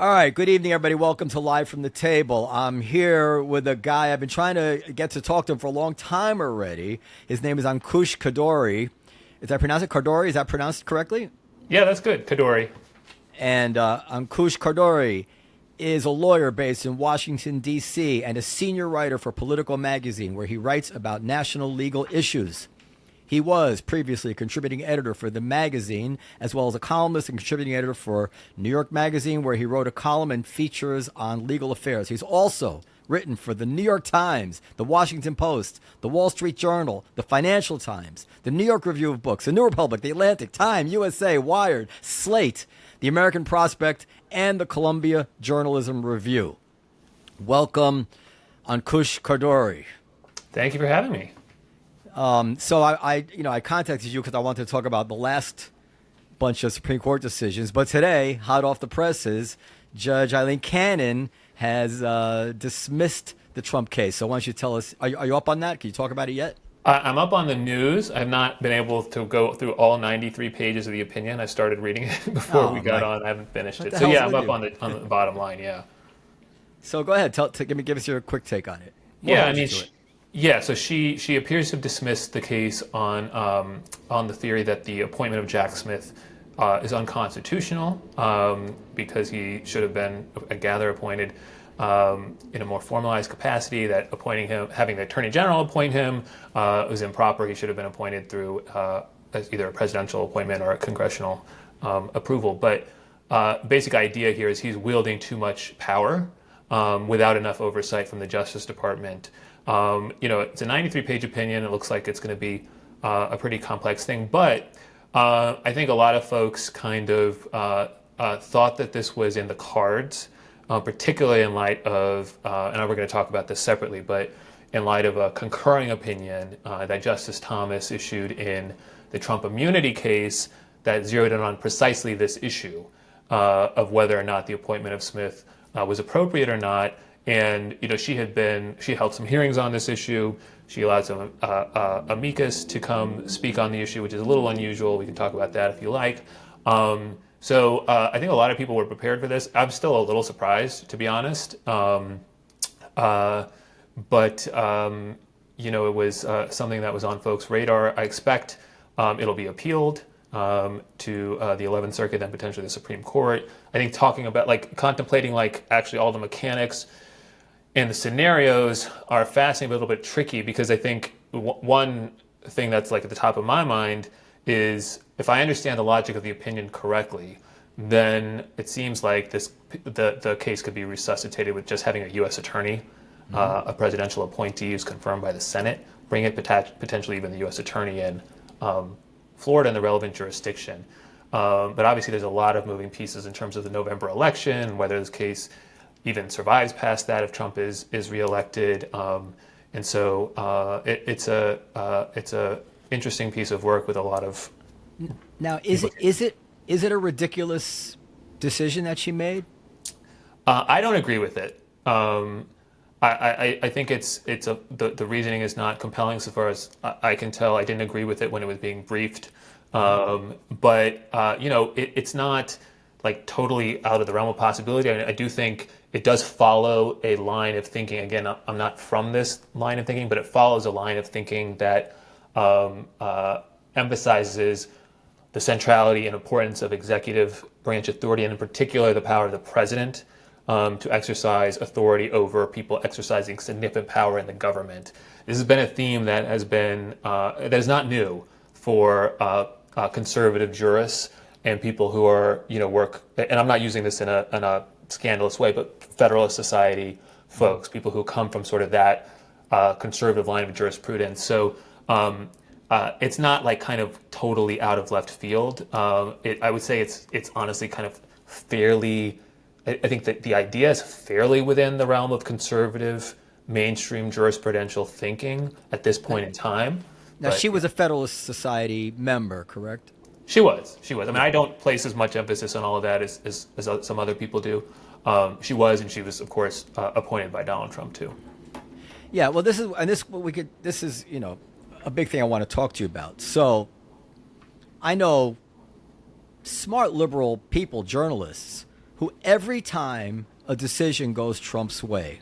All right, good evening, everybody. Welcome to Live from the Table. I'm here with a guy I've been trying to get to talk to him for a long time already. His name is Ankush Khardori. Is that pronounced it? Khardori? Is that pronounced correctly? Yeah, that's good. Khardori. And Ankush Khardori is a lawyer based in Washington, D.C., and a senior writer for Political Magazine, where he writes about national legal issues. He was previously a contributing editor for the magazine, as well as a columnist and contributing editor for New York Magazine, where he wrote a column and features on legal affairs. He's also written for the New York Times, the Washington Post, the Wall Street Journal, the Financial Times, the New York Review of Books, the New Republic, the Atlantic, Time, USA, Wired, Slate, the American Prospect, and the Columbia Journalism Review. Welcome, Ankush Khardori. Thank you for having me. So I contacted you because I wanted to talk about the last bunch of Supreme Court decisions. But today, hot off the presses, Judge Eileen Cannon has dismissed the Trump case. So why don't you tell us, are you up on that? Can you talk about it yet? I'm up on the news. I've not been able to go through all 93 pages of the opinion. I started reading it before we got on. I haven't finished it. So yeah, I'm up on the bottom line. Yeah. So go ahead. Give us your quick take on it. Yeah, I mean, so she appears to have dismissed the case on the theory that the appointment of Jack Smith is unconstitutional because he should have been, I gather, appointed in a more formalized capacity. That appointing him, having the Attorney General appoint him, was improper. He should have been appointed through as either a presidential appointment or a congressional approval. But basic idea here is he's wielding too much power without enough oversight from the Justice Department. It's a 93-page opinion. It looks like it's going to be a pretty complex thing. But I think a lot of folks kind of thought that this was in the cards, particularly in light of, and we're going to talk about this separately, but in light of a concurring opinion that Justice Thomas issued in the Trump immunity case that zeroed in on precisely this issue of whether or not the appointment of Smith was appropriate or not. And she held some hearings on this issue. She allowed some amicus to come speak on the issue, which is a little unusual. We can talk about that if you like. So I think a lot of people were prepared for this. I'm still a little surprised, to be honest. But it was something that was on folks' radar. I expect it'll be appealed to the 11th Circuit, then potentially the Supreme Court. I think talking about contemplating actually all the mechanics and the scenarios are fascinating, but a little bit tricky, because I think one thing that's at the top of my mind is, if I understand the logic of the opinion correctly, then it seems like the case could be resuscitated with just having a U.S. attorney, a presidential appointee who's confirmed by the Senate, bring it potentially even the U.S. attorney in Florida in the relevant jurisdiction. But obviously there's a lot of moving pieces in terms of the November election, whether this case even survives past that if Trump is reelected, and so it's a interesting piece of work with a lot of. Now, is it a ridiculous decision that she made? I don't agree with it. I think the reasoning is not compelling so far as I can tell. I didn't agree with it when it was being briefed, but it's not totally out of the realm of possibility. I do think it does follow a line of thinking. Again, I'm not from this line of thinking, but it follows a line of thinking that emphasizes the centrality and importance of executive branch authority, and in particular the power of the president to exercise authority over people exercising significant power in the government. This has been a theme that that is not new for conservative jurists and people who are work. And I'm not using this in a scandalous way, but Federalist Society folks, people who come from sort of that conservative line of jurisprudence. So it's not kind of totally out of left field. I would say it's honestly kind of fairly. I think that the idea is fairly within the realm of conservative mainstream jurisprudential thinking at this point in time. Now, she was a Federalist Society member, correct? She was. I mean, I don't place as much emphasis on all of that as some other people do. She was, and she was, of course, appointed by Donald Trump too. Yeah. Well, this is a big thing I want to talk to you about. So, I know smart liberal people, journalists, who every time a decision goes Trump's way,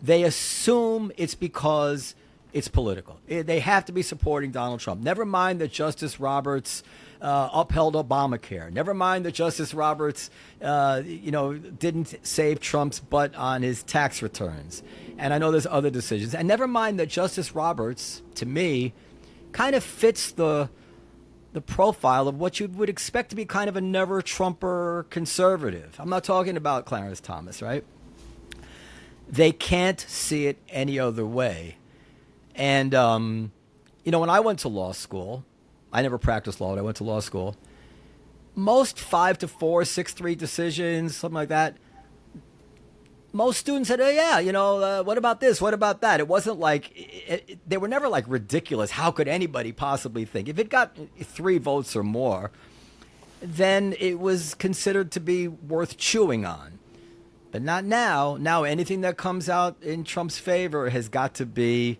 they assume it's because it's political. They have to be supporting Donald Trump. Never mind that Justice Roberts upheld Obamacare. Never mind that Justice Roberts, didn't save Trump's butt on his tax returns. And I know there's other decisions. And never mind that Justice Roberts, to me, kind of fits the profile of what you would expect to be kind of a never-Trumper conservative. I'm not talking about Clarence Thomas, right? They can't see it any other way. And, when I went to law school, I never practiced law, but I went to law school. Most 5-4, 6-3 decisions, something like that. Most students said, what about this? What about that? It wasn't like, they were never like ridiculous. How could anybody possibly think? If it got 3 votes or more, then it was considered to be worth chewing on. But not now. Now anything that comes out in Trump's favor has got to be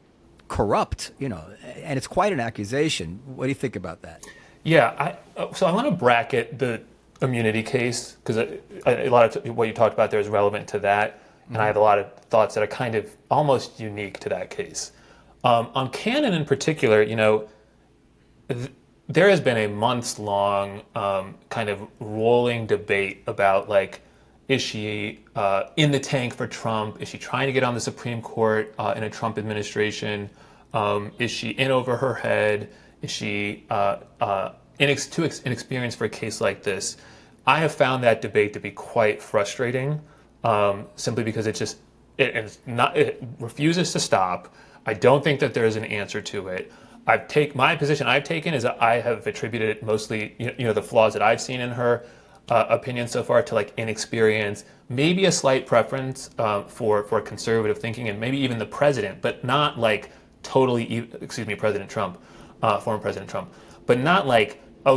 corrupt, and it's quite an accusation. What do you think about that? Yeah, so I want to bracket the immunity case because a lot of what you talked about there is relevant to that, and I have a lot of thoughts that are kind of almost unique to that case. On Cannon in particular, there has been a months-long kind of rolling debate about is she in the tank for Trump? Is she trying to get on the Supreme Court in a Trump administration? Is she in over her head? Is she too inexperienced for a case like this? I have found that debate to be quite frustrating, simply because it refuses to stop. I don't think that there is an answer to it. My position I've taken is that I have attributed it mostly, the flaws that I've seen in her opinion so far to inexperience, maybe a slight preference for conservative thinking, and maybe even the president, but not President Trump, former President Trump, but not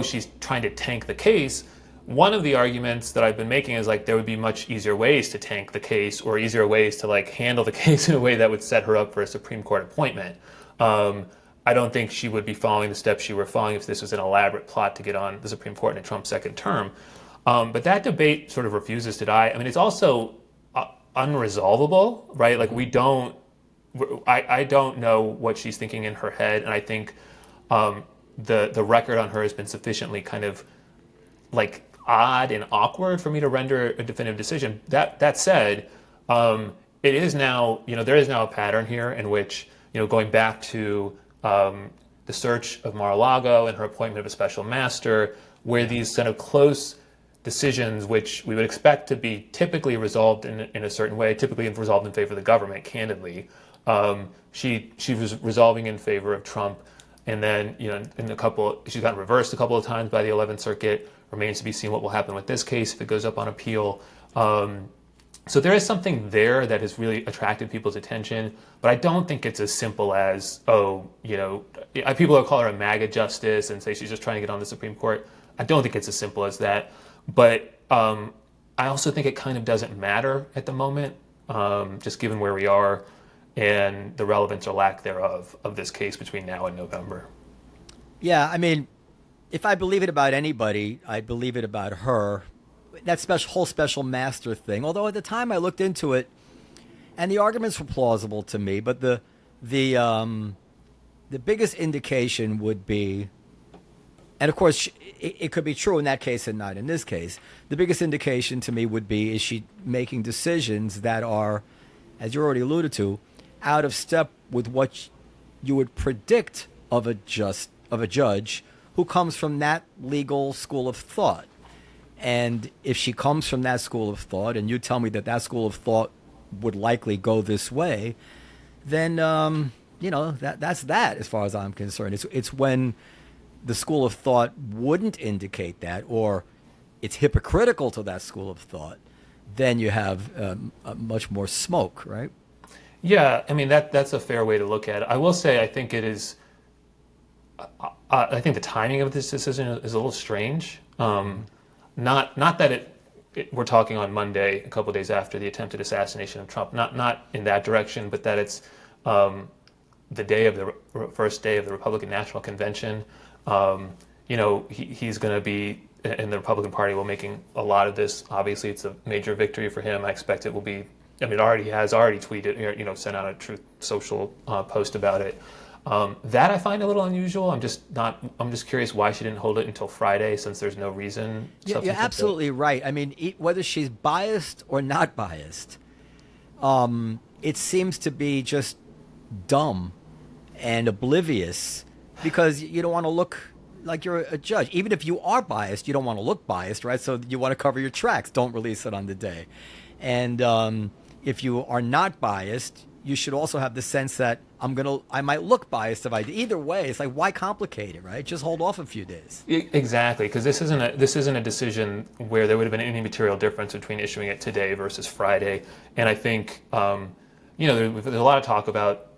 she's trying to tank the case. One of the arguments that I've been making is there would be much easier ways to tank the case, or easier ways to handle the case in a way that would set her up for a Supreme Court appointment. I don't think she would be following the steps she were following if this was an elaborate plot to get on the Supreme Court in Trump's second term. But that debate sort of refuses to die. I mean, it's also unresolvable, right? I don't know what she's thinking in her head, and I think the record on her has been sufficiently kind of odd and awkward for me to render a definitive decision. That said, it is now, there is now a pattern here in which, going back to the search of Mar-a-Lago and her appointment of a special master, where these kind of close decisions, which we would expect to be typically resolved in a certain way, typically resolved in favor of the government, candidly, she was resolving in favor of Trump, and then she's gotten reversed a couple of times by the 11th Circuit. Remains to be seen what will happen with this case if it goes up on appeal. So there is something there that has really attracted people's attention, but I don't think it's as simple as, people call her a MAGA justice and say she's just trying to get on the Supreme Court. I don't think it's as simple as that, but I also think it kind of doesn't matter at the moment, just given where we are and the relevance or lack thereof of this case between now and November. Yeah, I mean, if I believe it about anybody, I believe it about her. That whole special master thing, although at the time I looked into it, and the arguments were plausible to me, but the biggest indication would be, and of course it could be true in that case and not in this case, the biggest indication to me would be, is she making decisions that are, as you already alluded to, out of step with what you would predict of a judge who comes from that legal school of thought. And if she comes from that school of thought, and you tell me that school of thought would likely go this way, then that's that as far as I'm concerned. It's when the school of thought wouldn't indicate that, or it's hypocritical to that school of thought, then you have much more smoke, right? Yeah, I mean that's a fair way to look at it. I will say I think it is. I think the timing of this decision is a little strange. Not that we're talking on Monday, a couple of days after the attempted assassination of Trump. Not in that direction, but that it's the day of the first day of the Republican National Convention. He's going to be in the Republican Party will making a lot of this. Obviously, it's a major victory for him. I expect it will be. I mean, he has already tweeted, sent out a Truth Social post about it. That I find a little unusual. I'm just curious why she didn't hold it until Friday, since there's no reason. Yeah, you're absolutely right. I mean, whether she's biased or not biased, it seems to be just dumb and oblivious, because you don't want to look like you're a judge. Even if you are biased, you don't want to look biased, right? So you want to cover your tracks. Don't release it on the day. And if you are not biased, you should also have the sense that I might look biased if I do. Either way, it's like, why complicate it, right? Just hold off a few days. Exactly, because this isn't a decision where there would have been any material difference between issuing it today versus Friday. And I think there's a lot of talk about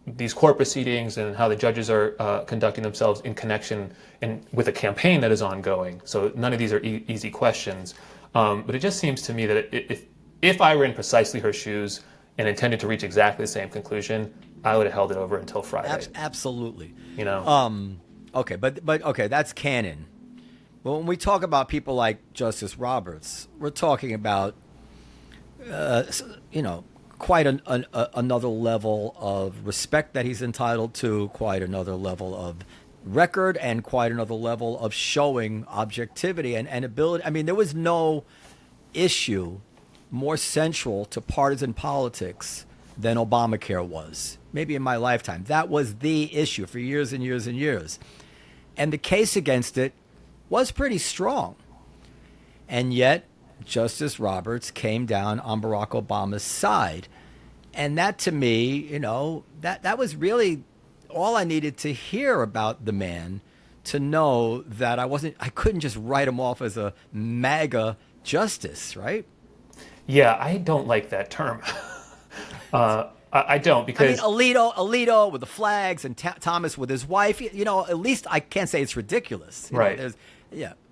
these court proceedings and how the judges are conducting themselves in connection and with a campaign that is ongoing. So none of these are easy questions. But it just seems to me that if I were in precisely her shoes and intended to reach exactly the same conclusion, I would have held it over until Friday. Absolutely. Okay, but okay, that's canon. Well, when we talk about people like Justice Roberts, we're talking about quite another level of respect that he's entitled to, quite another level of record, and quite another level of showing objectivity and ability. I mean, there was no issue more central to partisan politics than Obamacare was, maybe in my lifetime. That was the issue for years and years and years. And the case against it was pretty strong. And yet, Justice Roberts came down on Barack Obama's side. And that, to me, that was really all I needed to hear about the man to know that I couldn't just write him off as a MAGA justice, right? Yeah, I don't like that term. I don't, because Alito with the flags and Thomas with his wife. At least I can't say it's ridiculous. Right.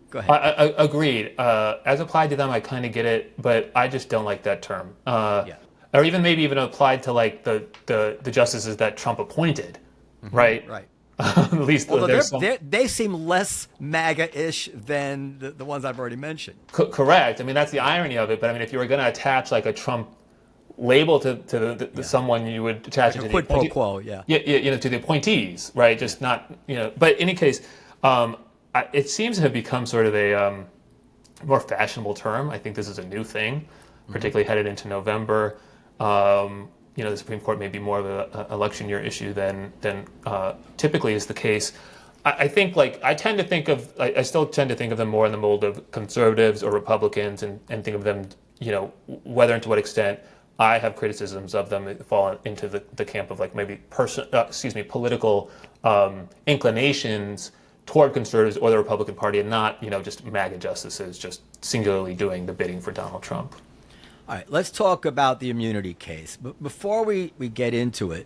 Go ahead. Agreed. As applied to them, I kind of get it, but I just don't like that term. Or even applied to like the justices that Trump appointed, right? Right. At least they seem less MAGA-ish than the ones I've already mentioned. Correct. I mean, that's the irony of it. But I mean, if you were going to attach like a Trump label to someone, you would attach like it to quid pro quo, to the appointees, right? Just not, But in any case, it seems to have become sort of a more fashionable term. I think this is a new thing, particularly headed into November. The Supreme Court may be more of an election year issue than typically is the case. I think, I still tend to think of them more in the mold of conservatives or Republicans, and think of them, whether and to what extent I have criticisms of them fall into the camp of maybe political inclinations toward conservatives or the Republican Party, and not just MAGA justices just singularly doing the bidding for Donald Trump. All right, let's talk about the immunity case. But before we get into it,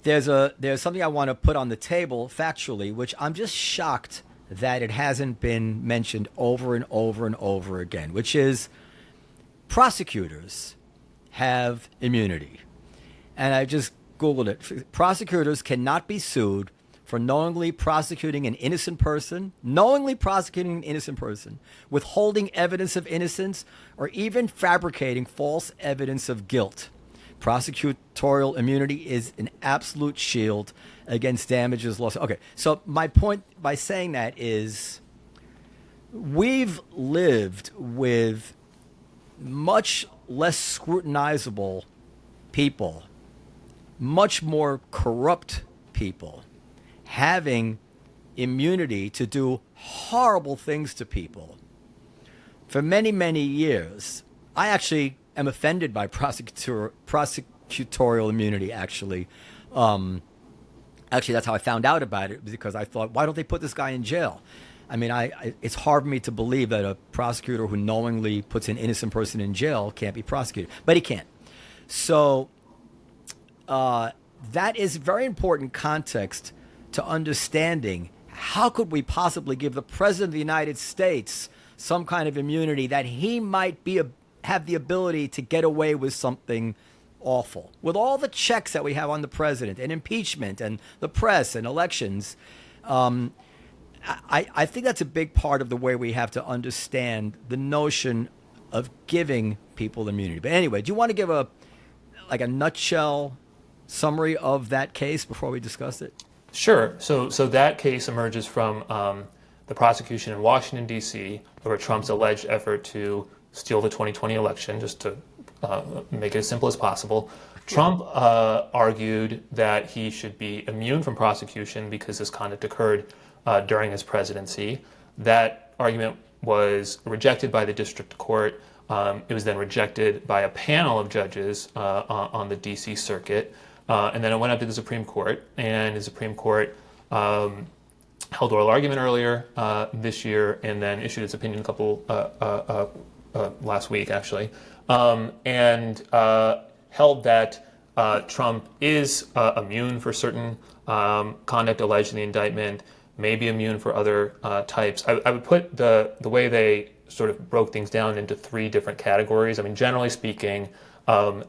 there's something I want to put on the table factually, which I'm just shocked that it hasn't been mentioned over and over and over again, which is prosecutors have immunity. And I just Googled it. Prosecutors cannot be sued for knowingly prosecuting an innocent person, withholding evidence of innocence, or even fabricating false evidence of guilt. Prosecutorial immunity is an absolute shield against damages, loss. Okay, so my point by saying that is we've lived with much less scrutinizable people, much more corrupt people, having immunity to do horrible things to people for many, many years. I actually am offended by prosecutorial immunity, actually. Actually, that's how I found out about it, because I thought, why don't they put this guy in jail? I mean, it's hard for me to believe that a prosecutor who knowingly puts an innocent person in jail can't be prosecuted, but he can. So that is very important context to understanding how could we possibly give the President of the United States some kind of immunity that he might have the ability to get away with something awful. With all the checks that we have on the president and impeachment and the press and elections, I think that's a big part of the way we have to understand the notion of giving people immunity. But anyway, do you want to give a nutshell summary of that case before we discuss it? Sure. So that case emerges from the prosecution in Washington, D.C., over Trump's alleged effort to steal the 2020 election, just to make it as simple as possible. Trump argued that he should be immune from prosecution because this conduct occurred during his presidency. That argument was rejected by the district court. It was then rejected by a panel of judges on the D.C. circuit. And then it went up to the Supreme Court, and the Supreme Court held oral argument earlier this year, and then issued its opinion last week, actually, and held that Trump is immune for certain conduct alleged in the indictment, may be immune for other types. I would put the way they sort of broke things down into three different categories. I mean, generally speaking,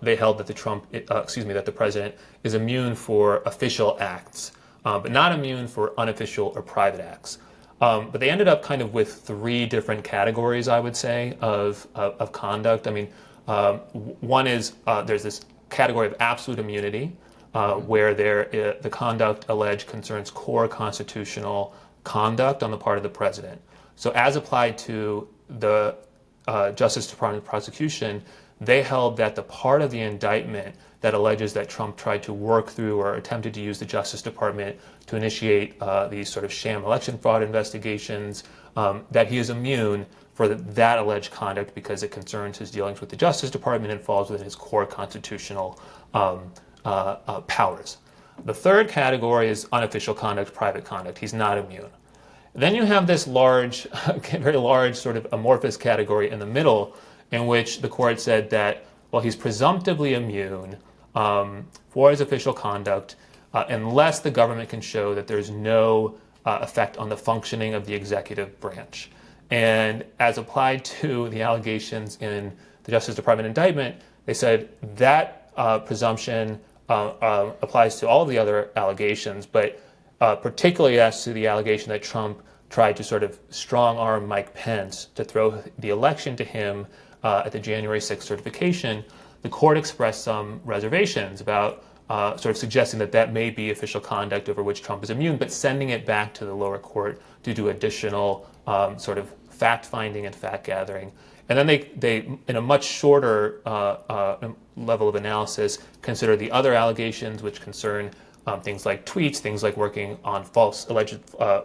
they held that that the president is immune for official acts, but not immune for unofficial or private acts. But they ended up kind of with three different categories, I would say, of conduct. I mean, one is there's this category of absolute immunity, where the conduct alleged concerns core constitutional conduct on the part of the president. So as applied to the Justice Department prosecution, they held that the part of the indictment that alleges that Trump tried to work through or attempted to use the Justice Department to initiate these sort of sham election fraud investigations, that he is immune for that alleged conduct because it concerns his dealings with the Justice Department and falls within his core constitutional powers. The third category is unofficial conduct, private conduct. He's not immune. Then you have this large, very large sort of amorphous category in the middle, in which the court said that, well, he's presumptively immune for his official conduct unless the government can show that there's no effect on the functioning of the executive branch. And as applied to the allegations in the Justice Department indictment, they said that presumption applies to all of the other allegations, but particularly as to the allegation that Trump tried to sort of strong-arm Mike Pence to throw the election to him at the January 6th certification. The court expressed some reservations about sort of suggesting that may be official conduct over which Trump is immune, but sending it back to the lower court to do additional sort of fact-finding and fact-gathering. And then they in a much shorter level of analysis, consider the other allegations, which concern things like tweets, things like working on alleged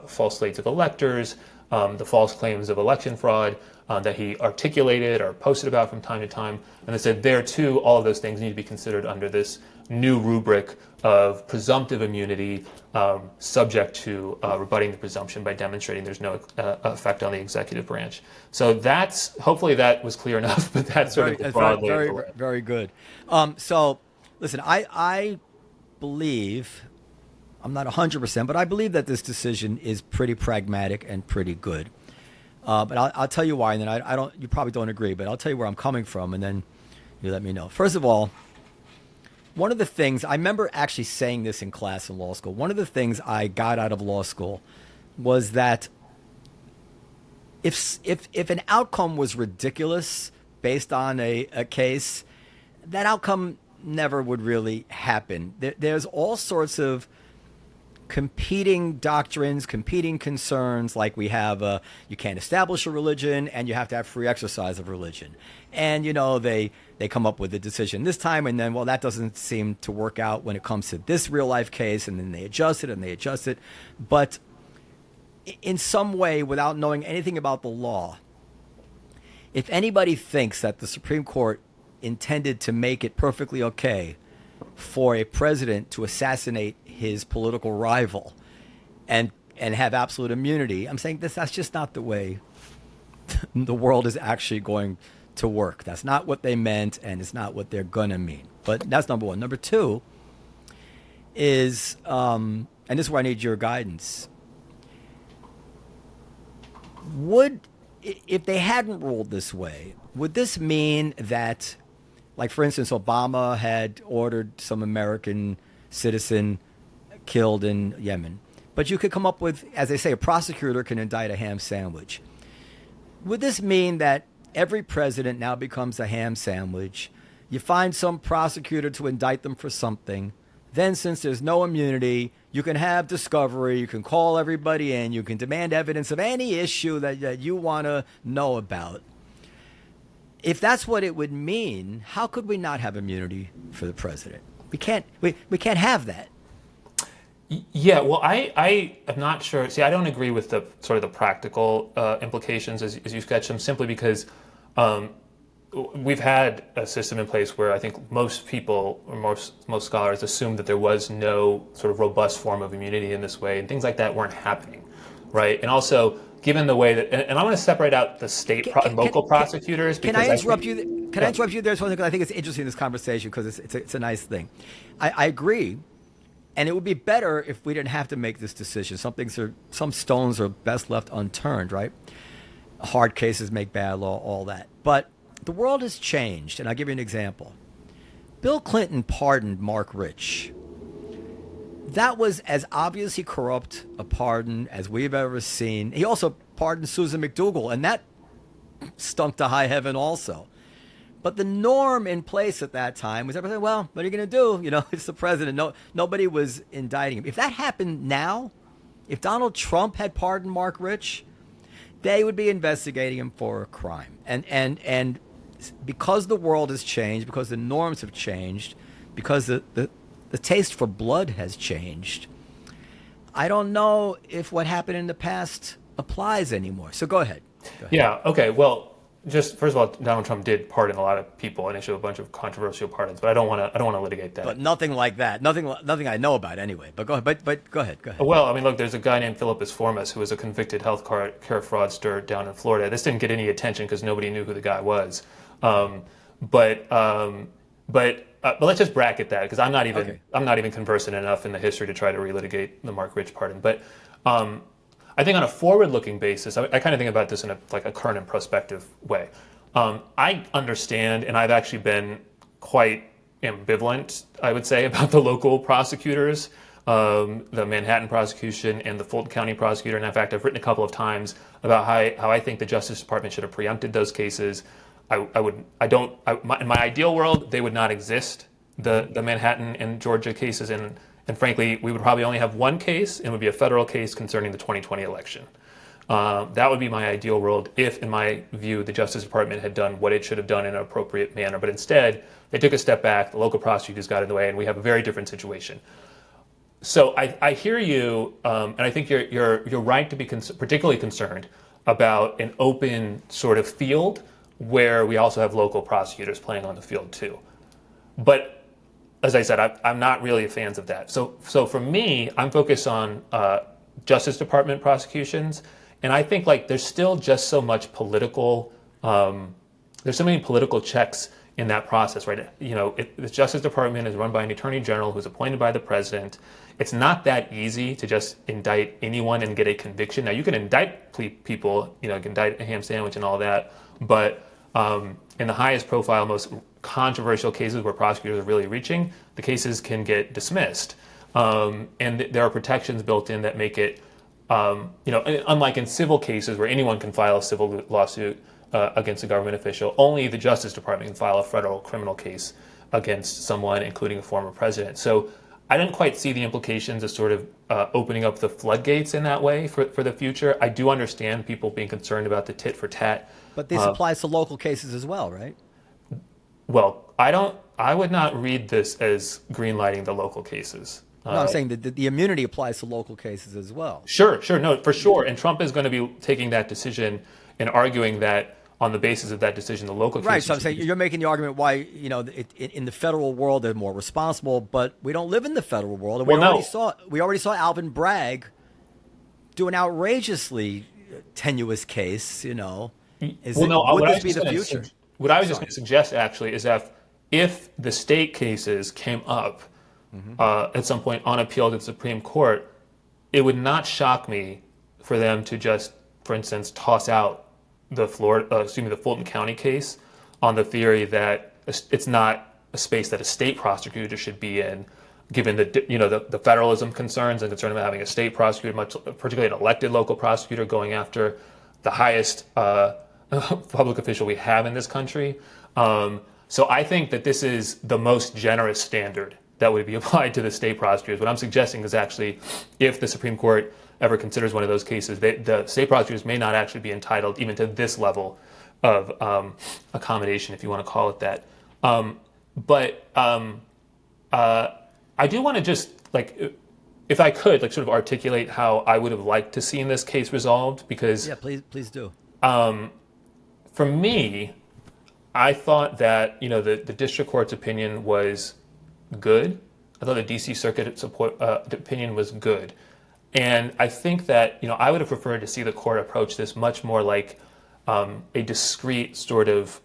false slates of electors, the false claims of election fraud that he articulated or posted about from time to time. And they said there, too, all of those things need to be considered under this new rubric of presumptive immunity, subject to rebutting the presumption by demonstrating there's no effect on the executive branch. So hopefully that was clear enough, but that's sort of the broad lay of the land. Very good. So, listen, I believe, I'm not 100%, but I believe that this decision is pretty pragmatic and pretty good. But I'll tell you why, and then you probably don't agree, but I'll tell you where I'm coming from, and then you let me know. First of all, one of the things, I remember actually saying this in class in law school, one of the things I got out of law school was that if an outcome was ridiculous based on a case, that outcome never would really happen. There's all sorts of competing doctrines, competing concerns, like we have you can't establish a religion and you have to have free exercise of religion. And, they come up with a decision this time, and then, well, that doesn't seem to work out when it comes to this real-life case, and then they adjust it. But in some way, without knowing anything about the law, if anybody thinks that the Supreme Court intended to make it perfectly okay for a president to assassinate his political rival and have absolute immunity, I'm saying that's just not the way the world is actually going to work. That's not what they meant, and it's not what they're gonna mean. But that's number one. Number two is, and this is where I need your guidance. If they hadn't ruled this way, would this mean that, like, for instance, Obama had ordered some American citizen killed in Yemen? But you could come up with, as they say, a prosecutor can indict a ham sandwich. Would this mean that every president now becomes a ham sandwich? You find some prosecutor to indict them for something. Then, since there's no immunity, you can have discovery, you can call everybody in, you can demand evidence of any issue that you want to know about. If that's what it would mean, how could we not have immunity for the president? We can't have that. Yeah, well, I am not sure. See, I don't agree with the sort of the practical implications as you sketch them, simply because we've had a system in place where I think most people, or most scholars, assume that there was no sort of robust form of immunity in this way, and things like that weren't happening, right? And also, given the way that, and I want to separate out the state and local prosecutors. Can I interrupt you? Can I interrupt you there? Because I think it's interesting in this conversation because it's a nice thing. I agree. And it would be better if we didn't have to make this decision. Some stones are best left unturned, right? Hard cases make bad law, all that. But the world has changed, and I'll give you an example. Bill Clinton pardoned Mark Rich. That was as obviously corrupt a pardon as we've ever seen. He also pardoned Susan McDougal, and that stunk to high heaven also. But the norm in place at that time was everybody, well, what are you going to do? You know, it's the president. Nobody was indicting him. If that happened now, if Donald Trump had pardoned Mark Rich, they would be investigating him for a crime. And because the world has changed, because the norms have changed, because the taste for blood has changed, I don't know if what happened in the past applies anymore. So go ahead. Yeah, okay, well, just first of all, Donald Trump did pardon a lot of people and issue a bunch of controversial pardons, but I don't want to litigate that. But nothing like that. Nothing I know about anyway. But go ahead. But go ahead. Well, I mean, look, there's a guy named Philippus Formas who was a convicted health care fraudster down in Florida. This didn't get any attention because nobody knew who the guy was. But let's just bracket that because I'm not even conversant enough in the history to try to relitigate the Mark Rich pardon. But I think on a forward-looking basis, I kind of think about this in a current and prospective way. I understand, and I've actually been quite ambivalent, I would say, about the local prosecutors, the Manhattan prosecution and the Fulton County prosecutor. And in fact, I've written a couple of times about how I think the Justice Department should have preempted those cases. In my ideal world, they would not exist, the Manhattan and Georgia cases, and frankly, we would probably only have one case, and it would be a federal case concerning the 2020 election. That would be my ideal world if, in my view, the Justice Department had done what it should have done in an appropriate manner. But instead, they took a step back, the local prosecutors got in the way, and we have a very different situation. So I hear you, and I think you're right to be particularly concerned about an open sort of field where we also have local prosecutors playing on the field too. But as I said, I'm not really fans of that. So for me, I'm focused on Justice Department prosecutions, and I think there's still just so much political. There's so many political checks in that process, right? You know, the Justice Department is run by an Attorney General who's appointed by the President. It's not that easy to just indict anyone and get a conviction. Now you can indict people, you can indict a ham sandwich and all that, but in the highest profile, most controversial cases where prosecutors are really reaching, the cases can get dismissed. And there are protections built in that make it, unlike in civil cases where anyone can file a civil lawsuit against a government official, only the Justice Department can file a federal criminal case against someone, including a former president. So I didn't quite see the implications of sort of opening up the floodgates in that way for the future. I do understand people being concerned about the tit for tat. But this applies to local cases as well, right? Well, I would not read this as greenlighting the local cases. No, I'm saying that the immunity applies to local cases as well. Sure, no, for sure. And Trump is going to be taking that decision and arguing that on the basis of that decision, the local cases. Right, so I'm saying you're making the argument why, in the federal world they're more responsible, but we don't live in the federal world. And we already saw Alvin Bragg do an outrageously tenuous case, Would this be the future? What I was just going to suggest, actually, is that if the state cases came up at some point on appeal to the Supreme Court, it would not shock me for them to just, for instance, toss out the Fulton County case on the theory that it's not a space that a state prosecutor should be in, given the federalism concerns and concern about having a state prosecutor, particularly an elected local prosecutor, going after the highest public official we have in this country. So I think that this is the most generous standard that would be applied to the state prosecutors. What I'm suggesting is actually, if the Supreme Court ever considers one of those cases, the state prosecutors may not actually be entitled even to this level of accommodation, if you want to call it that. But I do want to just, if I could, sort of articulate how I would have liked to see in this case resolved, because Yeah, please do. For me, I thought that the district court's opinion was good. I thought the D.C. Circuit's opinion was good, and I think that I would have preferred to see the court approach this much more like a discrete sort of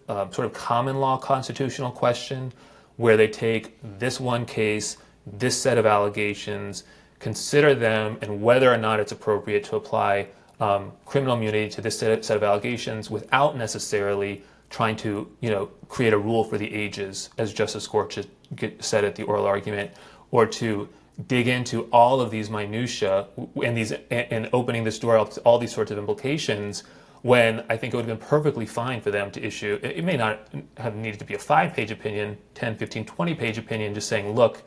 common law constitutional question, where they take this one case, this set of allegations, consider them, and whether or not it's appropriate to apply criminal immunity to this set of allegations without necessarily trying to, create a rule for the ages, as Justice Gorsuch said at the oral argument, or to dig into all of these minutiae and opening this door up to all these sorts of implications, when I think it would have been perfectly fine for them to issue. It may not have needed to be a 5-page opinion, 10, 15, 20-page opinion, just saying, look,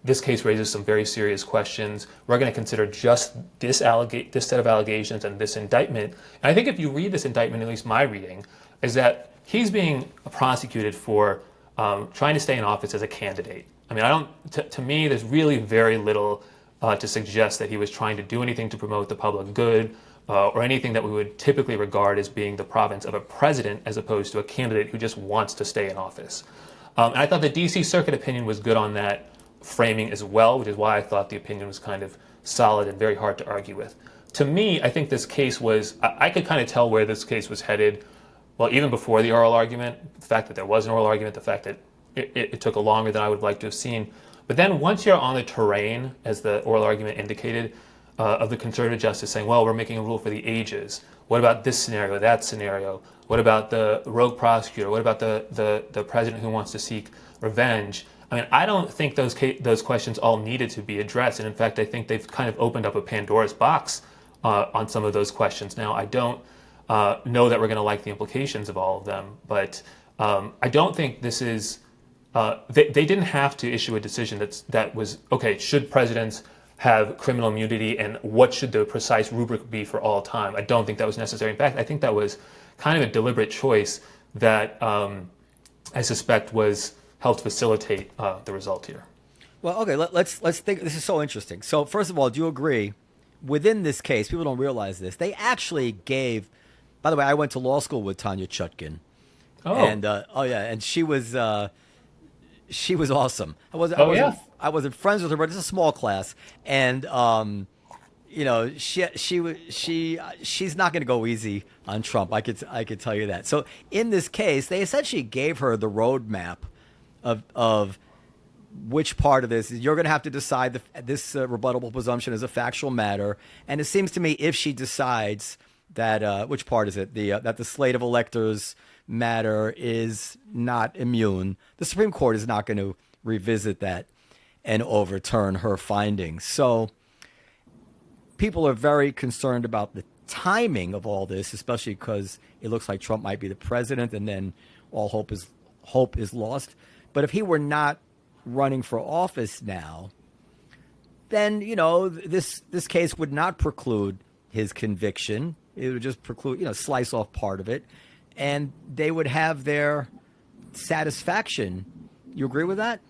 this case raises some very serious questions. We're going to consider just this set of allegations and this indictment. And I think if you read this indictment, at least my reading, is that he's being prosecuted for trying to stay in office as a candidate. I mean, to me, there's really very little to suggest that he was trying to do anything to promote the public good or anything that we would typically regard as being the province of a president, as opposed to a candidate who just wants to stay in office. And I thought the D.C. Circuit opinion was good on that framing as well, which is why I thought the opinion was kind of solid and very hard to argue with. To me, I think this case was, I could kind of tell where this case was headed, well, even before the oral argument, the fact that there was an oral argument, the fact that it took longer than I would have liked to have seen. But then once you're on the terrain, as the oral argument indicated, of the conservative justice saying, well, we're making a rule for the ages. What about this scenario, that scenario? What about the rogue prosecutor? What about the president who wants to seek revenge? I mean, I don't think those questions all needed to be addressed. And in fact, I think they've kind of opened up a Pandora's box on some of those questions. Now, I don't know that we're going to like the implications of all of them, but I don't think this is, they didn't have to issue a decision that was, okay, should presidents have criminal immunity and what should the precise rubric be for all time? I don't think that was necessary. In fact, I think that was kind of a deliberate choice that I suspect helped facilitate the result here. Well, okay, let's think. This is so interesting. So first of all, do you agree, within this case, people don't realize this, they actually gave, by the way, I went to law school with Tanya Chutkin. Oh. And, and she was awesome. I wasn't friends with her, but it's a small class. And, she's not going to go easy on Trump. I could tell you that. So in this case, they essentially gave her the roadmap of which part of this you're going to have to decide. This rebuttable presumption is a factual matter, and it seems to me if she decides that which part is it, that the slate of electors matter is not immune, the Supreme Court is not going to revisit that and overturn her findings. So people are very concerned about the timing of all this, especially because it looks like Trump might be the president, and then all hope is lost. But if he were not running for office now, then this case would not preclude his conviction. It would just preclude, slice off part of it, and they would have their satisfaction. You agree with that?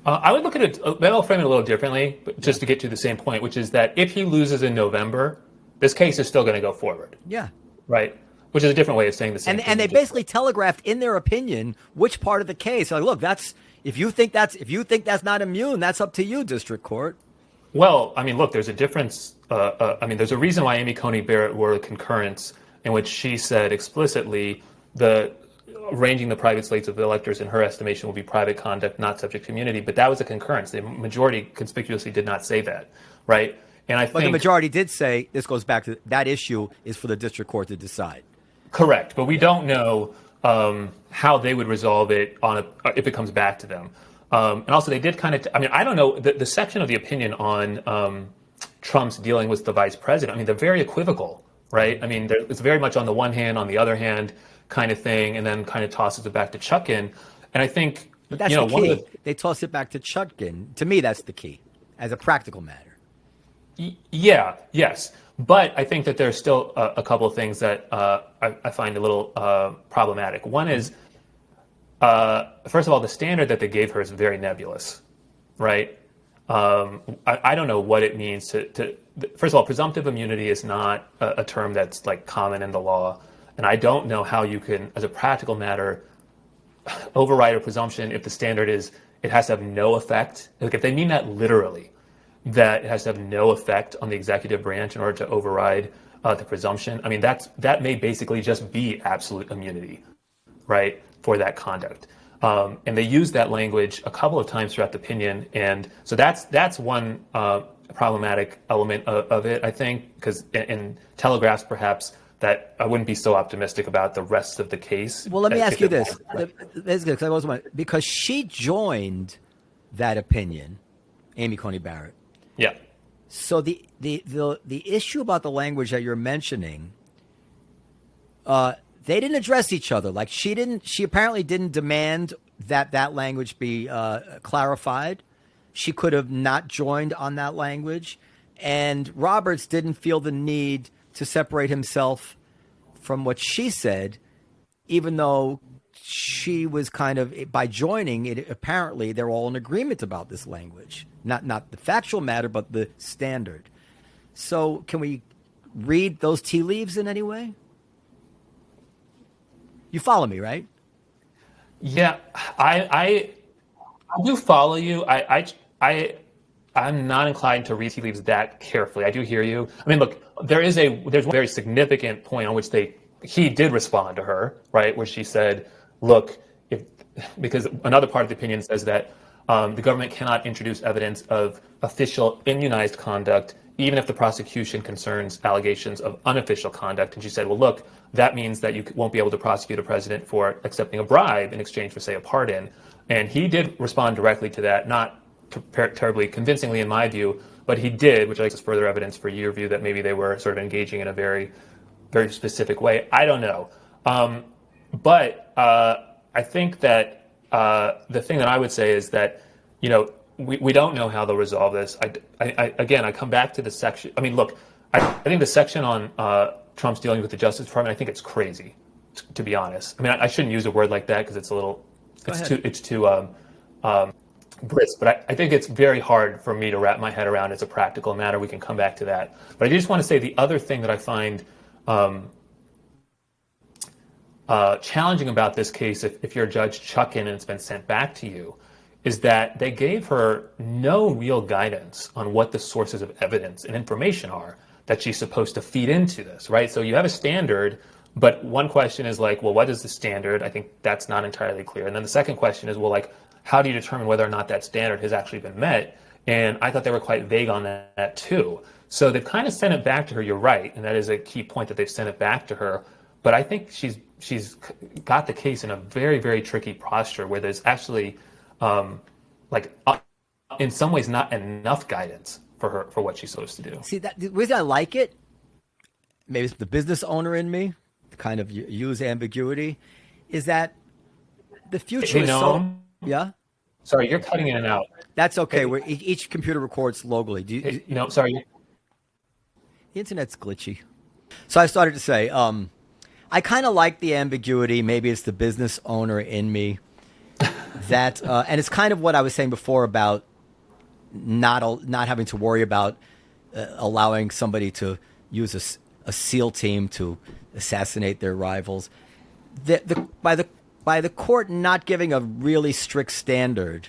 I would look at it, I'll frame it a little differently, but just to get to the same point, which is that if he loses in November, this case is still going to go forward. Yeah. Right? Which is a different way of saying the same thing. And they basically telegraphed in their opinion which part of the case. Like, look, if you think that's not immune, that's up to you, district court. Well, I mean, look, there's a difference. There's a reason why Amy Coney Barrett wrote a concurrence in which she said explicitly arranging the private slates of the electors in her estimation will be private conduct, not subject to immunity. But that was a concurrence. The majority conspicuously did not say that, right? And I think, but the majority did say, this goes back to that issue is for the district court to decide. Correct, but we don't know how they would resolve it if it comes back to them. And also, they did kind of, I don't know, the section of the opinion on Trump's dealing with the vice president, they're very equivocal, right? It's very much on the one hand, on the other hand kind of thing, and then kind of tosses it back to Chutkin. And I think, but that's the key. They toss it back to Chutkin. To me, that's the key, as a practical matter. Yeah, yes. But I think that there's still a couple of things that I find a little problematic. One is, first of all, the standard that they gave her is very nebulous, right? I don't know what it means to first of all, presumptive immunity is not a term that's like common in the law. And I don't know how you can, as a practical matter, override a presumption if the standard is it has to have no effect. Like if they mean that literally, that it has to have no effect on the executive branch in order to override the presumption. That may basically just be absolute immunity, right, for that conduct. And they use that language a couple of times throughout the opinion. And so that's one problematic element of it, I think, because in telegraphs, perhaps, that I wouldn't be so optimistic about the rest of the case. Well, let me ask you this. Because she joined that opinion, Amy Coney Barrett. Yeah. So the issue about the language that you're mentioning, they didn't address each other. Like she apparently didn't demand that language be clarified. She could have not joined on that language. And Roberts didn't feel the need to separate himself from what she said, even though she was kind of, by joining it, apparently they're all in agreement about this language. Not the factual matter, but the standard. So can we read those tea leaves in any way? You follow me, right? Yeah, I do follow you. I'm not inclined to read tea leaves that carefully. I do hear you. Look, there's one very significant point on which he did respond to her, right, where she said, look, because another part of the opinion says that the government cannot introduce evidence of official immunized conduct, even if the prosecution concerns allegations of unofficial conduct. And she said, well, look, that means that you won't be able to prosecute a president for accepting a bribe in exchange for, say, a pardon. And he did respond directly to that, not terribly convincingly in my view, but he did, which I think is further evidence for your view that maybe they were sort of engaging in a very, very specific way. I don't know. But I think that the thing that I would say is that, we don't know how they'll resolve this. I come back to the section. Look, I think the section on Trump's dealing with the Justice Department, I think it's crazy, to be honest. I shouldn't use a word like that because it's too brisk, but I think it's very hard for me to wrap my head around as a practical matter. We can come back to that. But I just want to say the other thing that I find challenging about this case, if you're Judge Chutkin and it's been sent back to you, is that they gave her no real guidance on what the sources of evidence and information are that she's supposed to feed into this, right? So you have a standard, but one question is like, well, what is the standard? I think that's not entirely clear. And then the second question is, well, like, how do you determine whether or not that standard has actually been met? And I thought they were quite vague on that too. So they've kind of sent it back to her, you're right, and that is a key point that they've sent it back to her. But I think she's got the case in a very, very tricky posture where there's actually, in some ways, not enough guidance for her for what she's supposed to do. See, the reason I like it, maybe it's the business owner in me, to kind of use ambiguity, is that the future is so... Yeah? Sorry, you're cutting in and out. That's okay. Each computer records locally. Sorry. The internet's glitchy. So I started to say, I kind of like the ambiguity. Maybe it's the business owner in me. That and it's kind of what I was saying before about not having to worry about allowing somebody to use a SEAL team to assassinate their rivals. By the court not giving a really strict standard,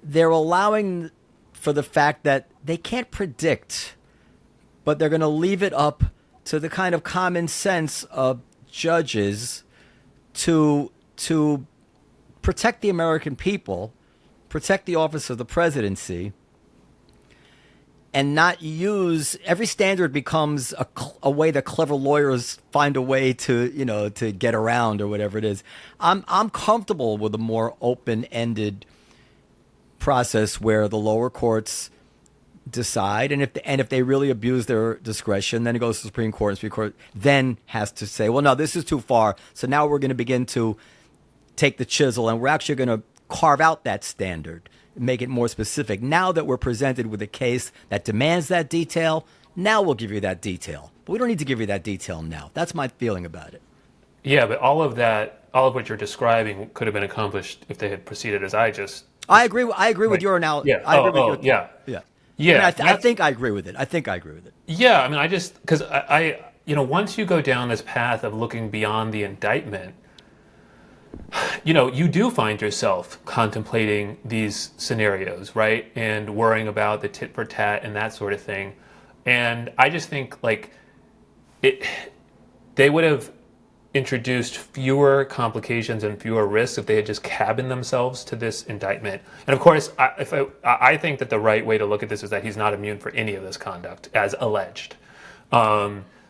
they're allowing for the fact that they can't predict, but they're going to leave it up to the kind of common sense of judges to protect the American people, protect the office of the presidency. and not use every standard becomes a way that clever lawyers find a way to to get around or whatever it is. I'm comfortable with a more open-ended process where the lower courts decide, and if they really abuse their discretion, then it goes to the Supreme Court, and the Supreme Court then has to say, well, no, this is too far, so now we're going to begin to take the chisel and we're actually going to carve out that standard, make it more specific. Now that we're presented with a case that demands that detail, now we'll give you that detail. But we don't need to give you that detail now. That's my feeling about it. Yeah, but all of what you're describing could have been accomplished if they had proceeded as I just. I agree with your analogy. Yeah. Yeah. Yeah. I think I agree with it. Yeah. I mean, because I once you go down this path of looking beyond the indictment, you do find yourself contemplating these scenarios, right? And worrying about the tit for tat and that sort of thing. And I just think they would have introduced fewer complications and fewer risks if they had just cabined themselves to this indictment. And of course, I think that the right way to look at this is that he's not immune for any of this conduct, as alleged.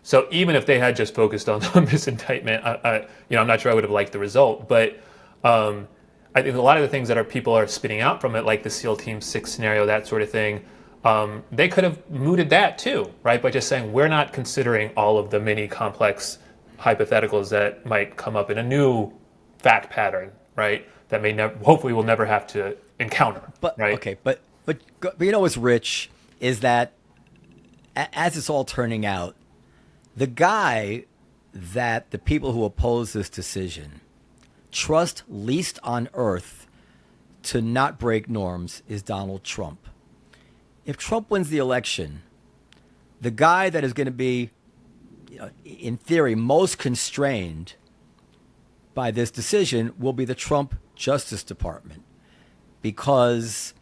So even if they had just focused on this indictment, I'm not sure I would have liked the result. But I think a lot of the things that people are spitting out from it, like the SEAL Team 6 scenario, that sort of thing, they could have mooted that too, right? By just saying, we're not considering all of the many complex hypotheticals that might come up in a new fact pattern, right? That hopefully we'll never have to encounter. But right? Okay, but what's rich is that as it's all turning out, the guy that the people who oppose this decision trust least on earth to not break norms is Donald Trump. If Trump wins the election, the guy that is going to be, in theory, most constrained by this decision will be the Trump Justice Department, because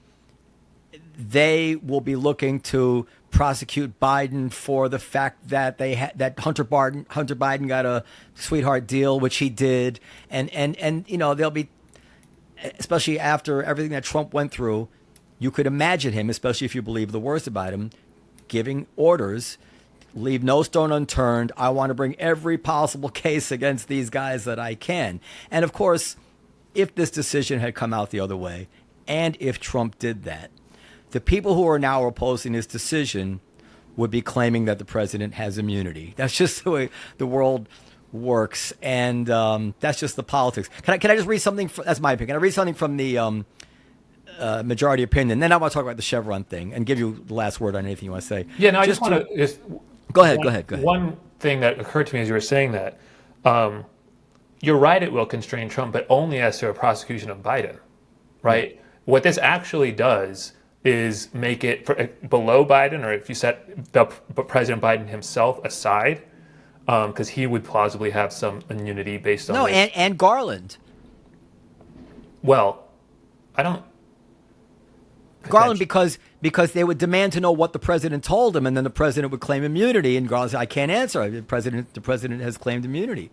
they will be looking to prosecute Biden for the fact that that Hunter Biden got a sweetheart deal, which he did, and they'll be, especially after everything that Trump went through, you could imagine him, especially if you believe the worst about him, giving orders, leave no stone unturned. I want to bring every possible case against these guys that I can. And of course, if this decision had come out the other way, and if Trump did that, the people who are now opposing this decision would be claiming that the president has immunity. That's just the way the world works, and that's just the politics. Can I just read something? That's my opinion. Can I read something from the majority opinion? Then I want to talk about the Chevron thing and give you the last word on anything you want to say. Yeah, no, I just want to... Go ahead. One thing that occurred to me as you were saying that, you're right, it will constrain Trump, but only as to a prosecution of Biden, right? Mm-hmm. What this actually does is make it below Biden, or if you set the President Biden himself aside, because he would plausibly have some immunity based on this. and Garland. Well, I don't... Garland, because they would demand to know what the president told him, and then the president would claim immunity, and Garland said, I can't answer. The president has claimed immunity.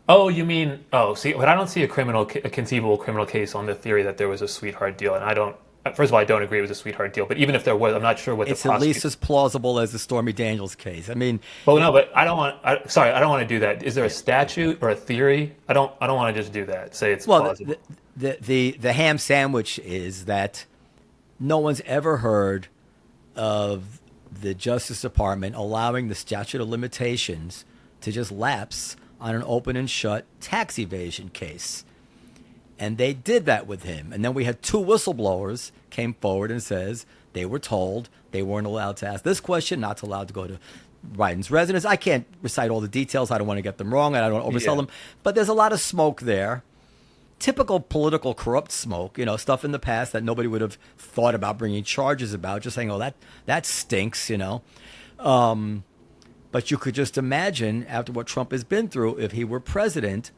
Oh, you mean... Oh, see, but I don't see a conceivable criminal case on the theory that there was a sweetheart deal, and I don't... First of all, I don't agree it was a sweetheart deal, but even if there was, I'm not sure what it's at least as plausible as the Stormy Daniels case. I mean... Well, no, but I don't want to do that. Is there a statute or a theory? I don't want to just do that. Say it's plausible. The ham sandwich is that no one's ever heard of the Justice Department allowing the statute of limitations to just lapse on an open and shut tax evasion case. And they did that with him. And then we had two whistleblowers came forward and says they were told they weren't allowed to ask this question, not allowed to go to Biden's residence. I can't recite all the details. I don't want to get them wrong, and I don't want to oversell them. But there's a lot of smoke there. Typical political corrupt smoke, stuff in the past that nobody would have thought about bringing charges about, just saying, oh, that stinks, But you could just imagine, after what Trump has been through, if he were president,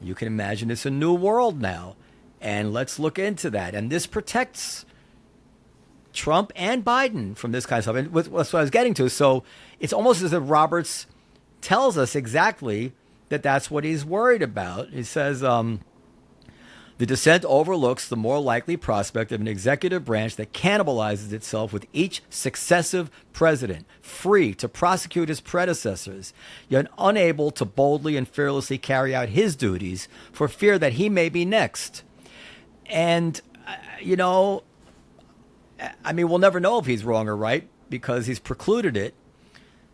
you can imagine it's a new world now. And let's look into that. And this protects Trump and Biden from this kind of stuff. And that's what I was getting to. So it's almost as if Roberts tells us exactly that that's what he's worried about. He says, the The dissent overlooks the more likely prospect of an executive branch that cannibalizes itself with each successive president, free to prosecute his predecessors, yet unable to boldly and fearlessly carry out his duties for fear that he may be next. And, we'll never know if he's wrong or right because he's precluded it.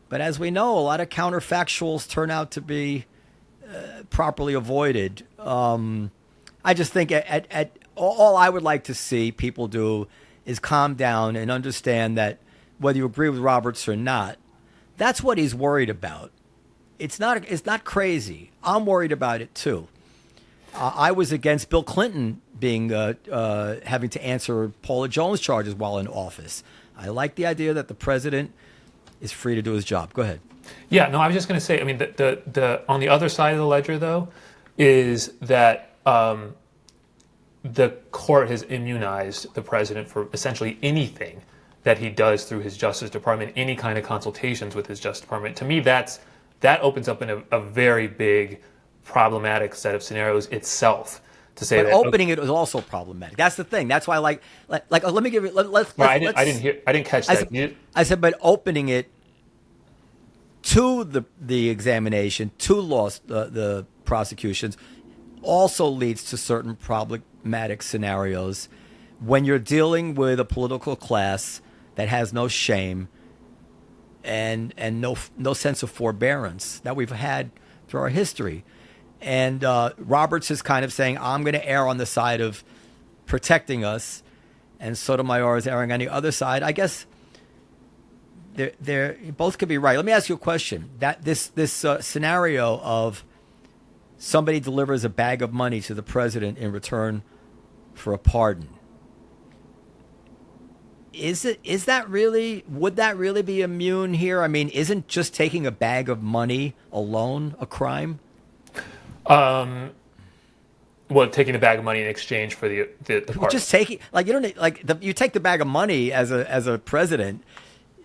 But as we know, a lot of counterfactuals turn out to be properly avoided. I just think all I would like to see people do is calm down and understand that whether you agree with Roberts or not, that's what he's worried about. It's not crazy. I'm worried about it too. I was against Bill Clinton being having to answer Paula Jones charges while in office. I like the idea that the president is free to do his job. Go ahead. Yeah, no, I was just going to say, the on the other side of the ledger, though, is that the court has immunized the president for essentially anything that he does through his Justice Department, any kind of consultations with his Justice Department. To me, that opens up in a very big problematic set of scenarios itself. To say but that opening it was also problematic. That's the thing. That's why, let me give you. I didn't catch that. I said, but opening it to the examination, to the prosecutions, also leads to certain problematic scenarios when you're dealing with a political class that has no shame and no sense of forbearance that we've had through our history. And Roberts is kind of saying, I'm going to err on the side of protecting us, and Sotomayor is erring on the other side. I guess they both could be right. Let me ask you a question. That this scenario of somebody delivers a bag of money to the president in return for a pardon. Would that really be immune here? I mean, isn't just taking a bag of money alone a crime? Well, taking a bag of money in exchange for the pardon. Just taking, you take the bag of money as a president,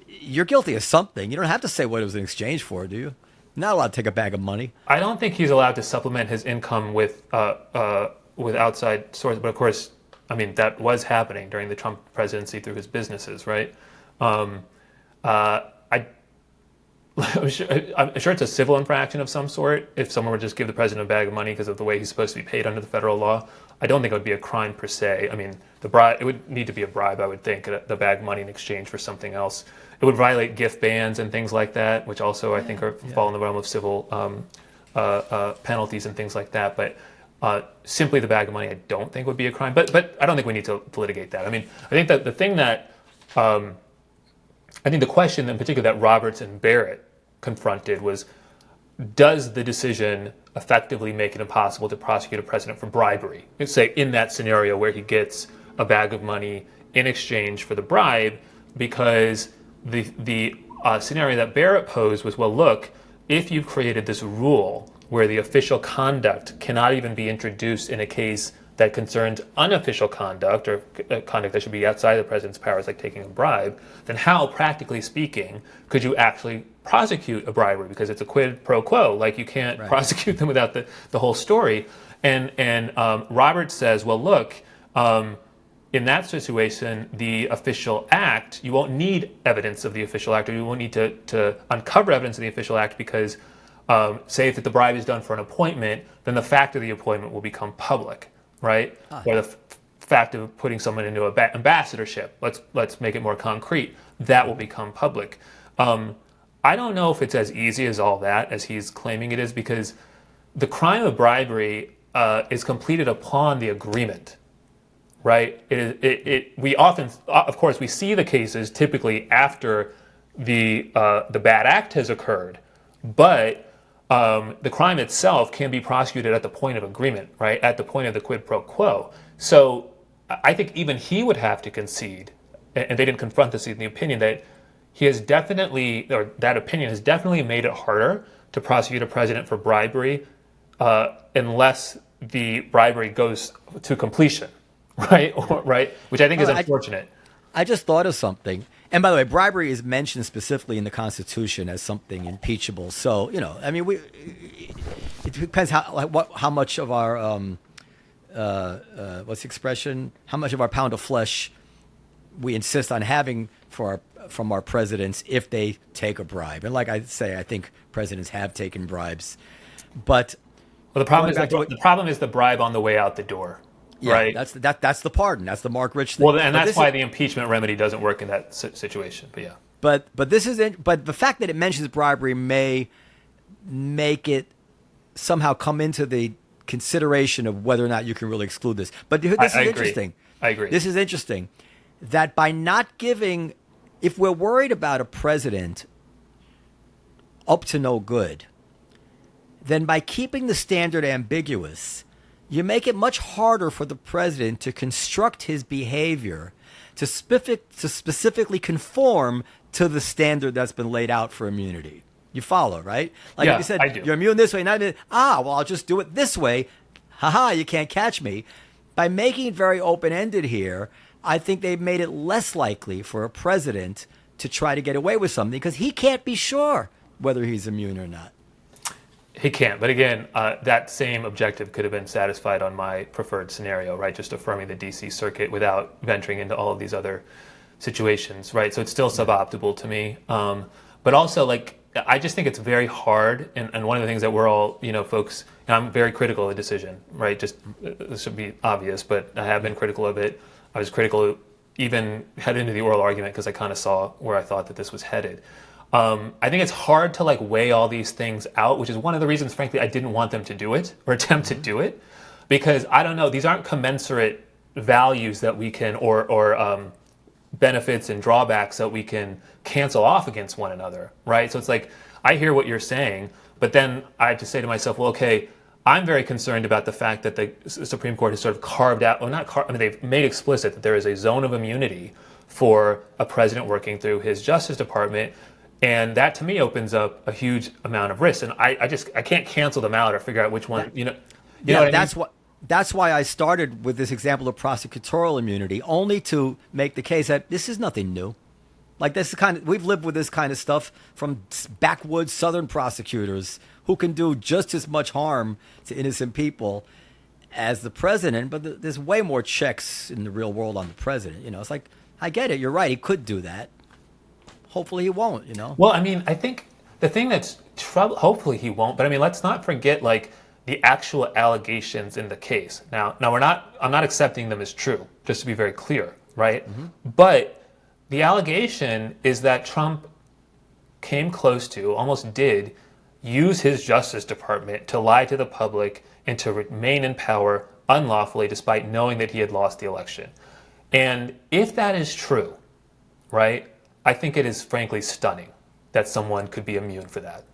you're guilty of something. You don't have to say what it was in exchange for, do you? Not allowed to take a bag of money. I don't think he's allowed to supplement his income with outside sources. But of course, that was happening during the Trump presidency through his businesses, right? I'm sure it's a civil infraction of some sort if someone would just give the president a bag of money because of the way he's supposed to be paid under the federal law. I don't think it would be a crime per se. It would need to be a bribe, I would think, the bag of money in exchange for something else. It would violate gift bans and things like that, which also I think fall in the realm of civil penalties and things like that. But simply the bag of money, I don't think would be a crime. But I don't think we need to litigate that. I think that the thing that I think the question in particular that Roberts and Barrett confronted was, does the decision effectively make it impossible to prosecute a president for bribery? Say in that scenario where he gets a bag of money in exchange for the bribe, because the scenario that Barrett posed was, well, look, if you've created this rule where the official conduct cannot even be introduced in a case that concerns unofficial conduct or conduct that should be outside the president's powers, like taking a bribe, then how, practically speaking, could you actually prosecute a bribery? Because it's a quid pro quo. Like, you can't prosecute them without the whole story. And Roberts says, well, look, in that situation, the official act, you won't need evidence of the official act, or you won't need to uncover evidence of the official act because, say if the bribe is done for an appointment, then the fact of the appointment will become public. Right? Or the fact of putting someone into an ambassadorship, let's make it more concrete, that will become public. I don't know if it's as easy as all that as he's claiming it is, because the crime of bribery is completed upon the agreement, right? We often, of course, we see the cases typically after the bad act has occurred, but the crime itself can be prosecuted at the point of agreement, right? At the point of the quid pro quo. So I think even he would have to concede, and they didn't confront this in the opinion, that he has definitely, or that opinion has definitely made it harder to prosecute a president for bribery unless the bribery goes to completion, right? Right? Which I think is unfortunate. I just thought of something. And by the way, bribery is mentioned specifically in the Constitution as something impeachable. So, it depends how much of our what's the expression? How much of our pound of flesh we insist on having from our presidents if they take a bribe. And like I say, I think presidents have taken bribes. But the problem is the bribe on the way out the door. Yeah, right? That's the pardon. That's the Mark Rich thing. Well, and that's why the impeachment remedy doesn't work in that situation. But yeah. But the fact that it mentions bribery may make it somehow come into the consideration of whether or not you can really exclude this. But this is interesting. I agree. This is interesting that by not giving, if we're worried about a president up to no good, then by keeping the standard ambiguous, you make it much harder for the president to construct his behavior to specifically conform to the standard that's been laid out for immunity. You follow, right? Like yeah, if you said, I do. You're immune this way, not well, I'll just do it this way. Haha, you can't catch me. By making it very open-ended here, I think they've made it less likely for a president to try to get away with something because he can't be sure whether he's immune or not. He can't. But again, that same objective could have been satisfied on my preferred scenario, right? Just affirming the D.C. Circuit without venturing into all of these other situations, right? So it's still suboptimal to me. But also, like, I just think it's very hard. And one of the things that we're all, folks, and I'm very critical of the decision, right? Just, this should be obvious, but I have been critical of it. I was critical even headed into the oral argument because I kind of saw where I thought that this was headed. I think it's hard to weigh all these things out, which is one of the reasons, frankly, I didn't want them to do it or attempt to do it, because I don't know, these aren't commensurate values that we can or benefits and drawbacks that we can cancel off against one another, right? So it's like I hear what you're saying, but then I have to say to myself, well, okay, I'm very concerned about the fact that the Supreme Court has sort of carved out, they've made explicit that there is a zone of immunity for a president working through his Justice Department. And that to me opens up a huge amount of risk. And I can't cancel them out or figure out which one, That's why I started with this example of prosecutorial immunity, only to make the case that this is nothing new. Like this is we've lived with this kind of stuff from backwoods Southern prosecutors who can do just as much harm to innocent people as the president, but there's way more checks in the real world on the president. It's like, I get it. You're right. He could do that. Hopefully he won't, Well, I think the thing that's trouble, hopefully he won't, but let's not forget the actual allegations in the case. Now I'm not accepting them as true, just to be very clear, right? Mm-hmm. But the allegation is that Trump came close to, almost did, use his Justice Department to lie to the public and to remain in power unlawfully despite knowing that he had lost the election. And if that is true, right, I think it is frankly stunning that someone could be immune for that.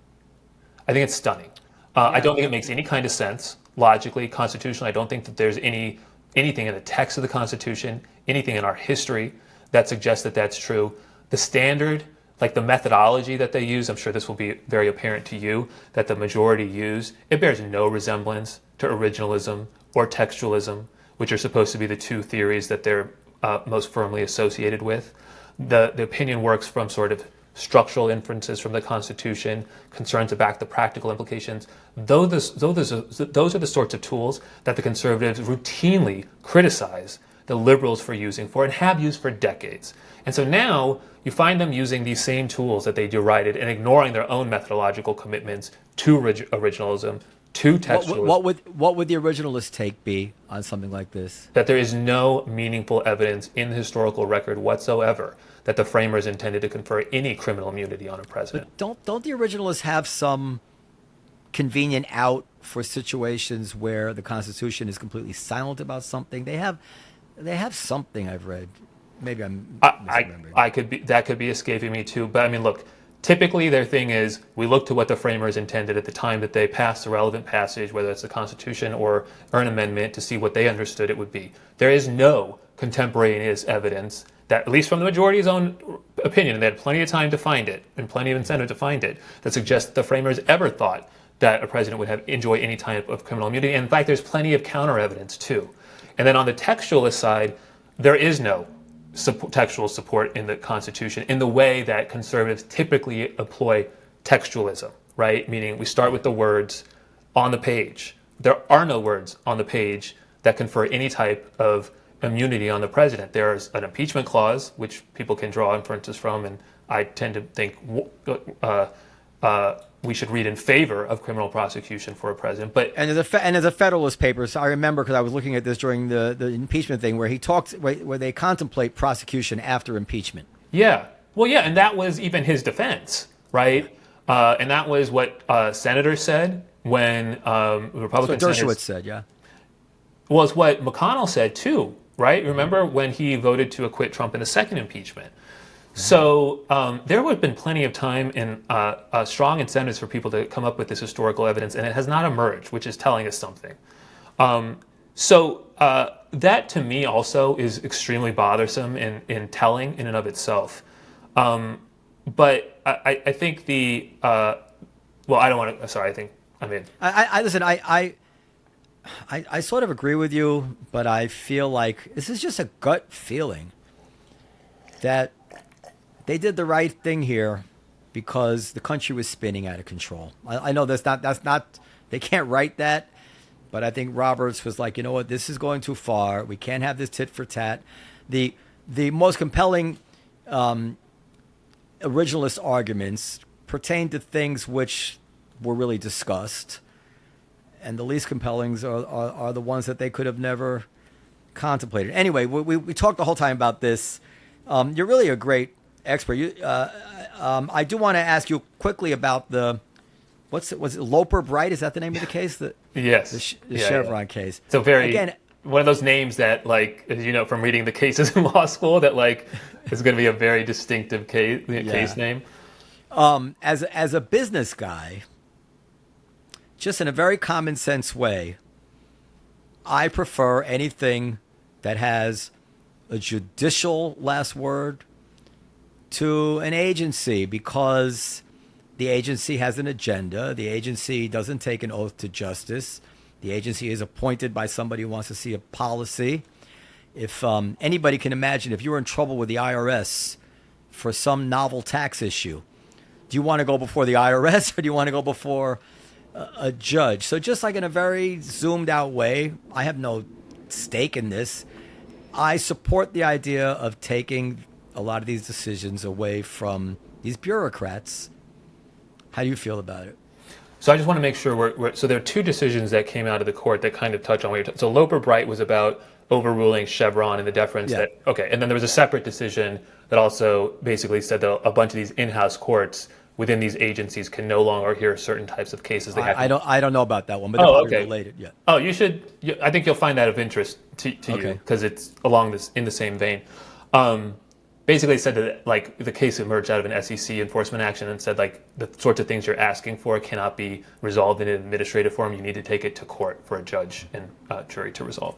I think it's stunning. I don't think it makes any kind of sense logically, constitutionally. I don't think that there's anything in the text of the Constitution, anything in our history that suggests that that's true. The standard, the methodology that they use, I'm sure this will be very apparent to you, that the majority use, it bears no resemblance to originalism or textualism, which are supposed to be the two theories that they're most firmly associated with. The opinion works from sort of structural inferences from the Constitution, concerns about the practical implications. Those are the sorts of tools that the conservatives routinely criticize the liberals for using for and have used for decades. And so now you find them using these same tools that they derided and ignoring their own methodological commitments to originalism, to textualism. What would the originalist take be on something like this? That there is no meaningful evidence in the historical record whatsoever that the framers intended to confer any criminal immunity on a president. But don't the originalists have some convenient out for situations where the Constitution is completely silent about something? They have something I've read. Maybe I'm misremembering. That could be escaping me too. But look, typically their thing is we look to what the framers intended at the time that they passed the relevant passage, whether it's the Constitution or an amendment, to see what they understood it would be. There is no contemporaneous evidence that, at least from the majority's own opinion, and they had plenty of time to find it and plenty of incentive to find it, that suggests that the framers ever thought that a president would enjoy any type of criminal immunity. And in fact, there's plenty of counter evidence too. And then on the textualist side, there is no textual support in the Constitution in the way that conservatives typically employ textualism, right? Meaning we start with the words on the page. There are no words on the page that confer any type of immunity on the president. There's an impeachment clause, which people can draw inferences from, and I tend to think we should read in favor of criminal prosecution for a president. But and there's a Federalist paper. So I remember because I was looking at this during the impeachment thing, where he talks where they contemplate prosecution after impeachment. Yeah, well, yeah, and that was even his defense, right? And that was what senators said when Republican So Dershowitz senators said, yeah. Was what McConnell said too, right? Remember when he voted to acquit Trump in the second impeachment? So there would have been plenty of time and strong incentives for people to come up with this historical evidence, and it has not emerged, which is telling us something. So that to me also is extremely bothersome in telling in and of itself. But I think well, I don't want to. Sorry, I think I'm in. Listen. I sort of agree with you, but I feel like this is just a gut feeling that they did the right thing here because the country was spinning out of control. I know that's not. They can't write that, but I think Roberts was like, you know what, this is going too far. We can't have this tit for tat. The most compelling originalist arguments pertain to things which were really discussed, and the least compelling are the ones that they could have never contemplated. Anyway, we talked the whole time about this. You're really a great expert. I do want to ask you quickly about was it Loper Bright? Is that the name of the case? Yes. The Chevron case. So one of those names that, like, as you know from reading the cases in law school, that like is going to be a very distinctive case name. As a business guy, just in a very common sense way, I prefer anything that has a judicial last word to an agency, because the agency has an agenda. The agency doesn't take an oath to justice. The agency is appointed by somebody who wants to see a policy. If anybody can imagine, if you were in trouble with the IRS for some novel tax issue, do you want to go before the IRS or do you want to go before a judge? So just like in a very zoomed out way, I have no stake in this. I support the idea of taking a lot of these decisions away from these bureaucrats. How do you feel about it? So I just want to make sure so there are two decisions that came out of the court that kind of touch on what you're talking. So Loper Bright was about overruling Chevron and the deference and then there was a separate decision that also basically said that a bunch of these in-house courts within these agencies can no longer hear certain types of cases. I don't know about that one, but they're probably related. Yeah. Oh, you should. I think you'll find that of interest to you because it's in the same vein. Basically said that like the case emerged out of an SEC enforcement action and said like the sorts of things you're asking for cannot be resolved in an administrative form. You need to take it to court for a judge and jury to resolve.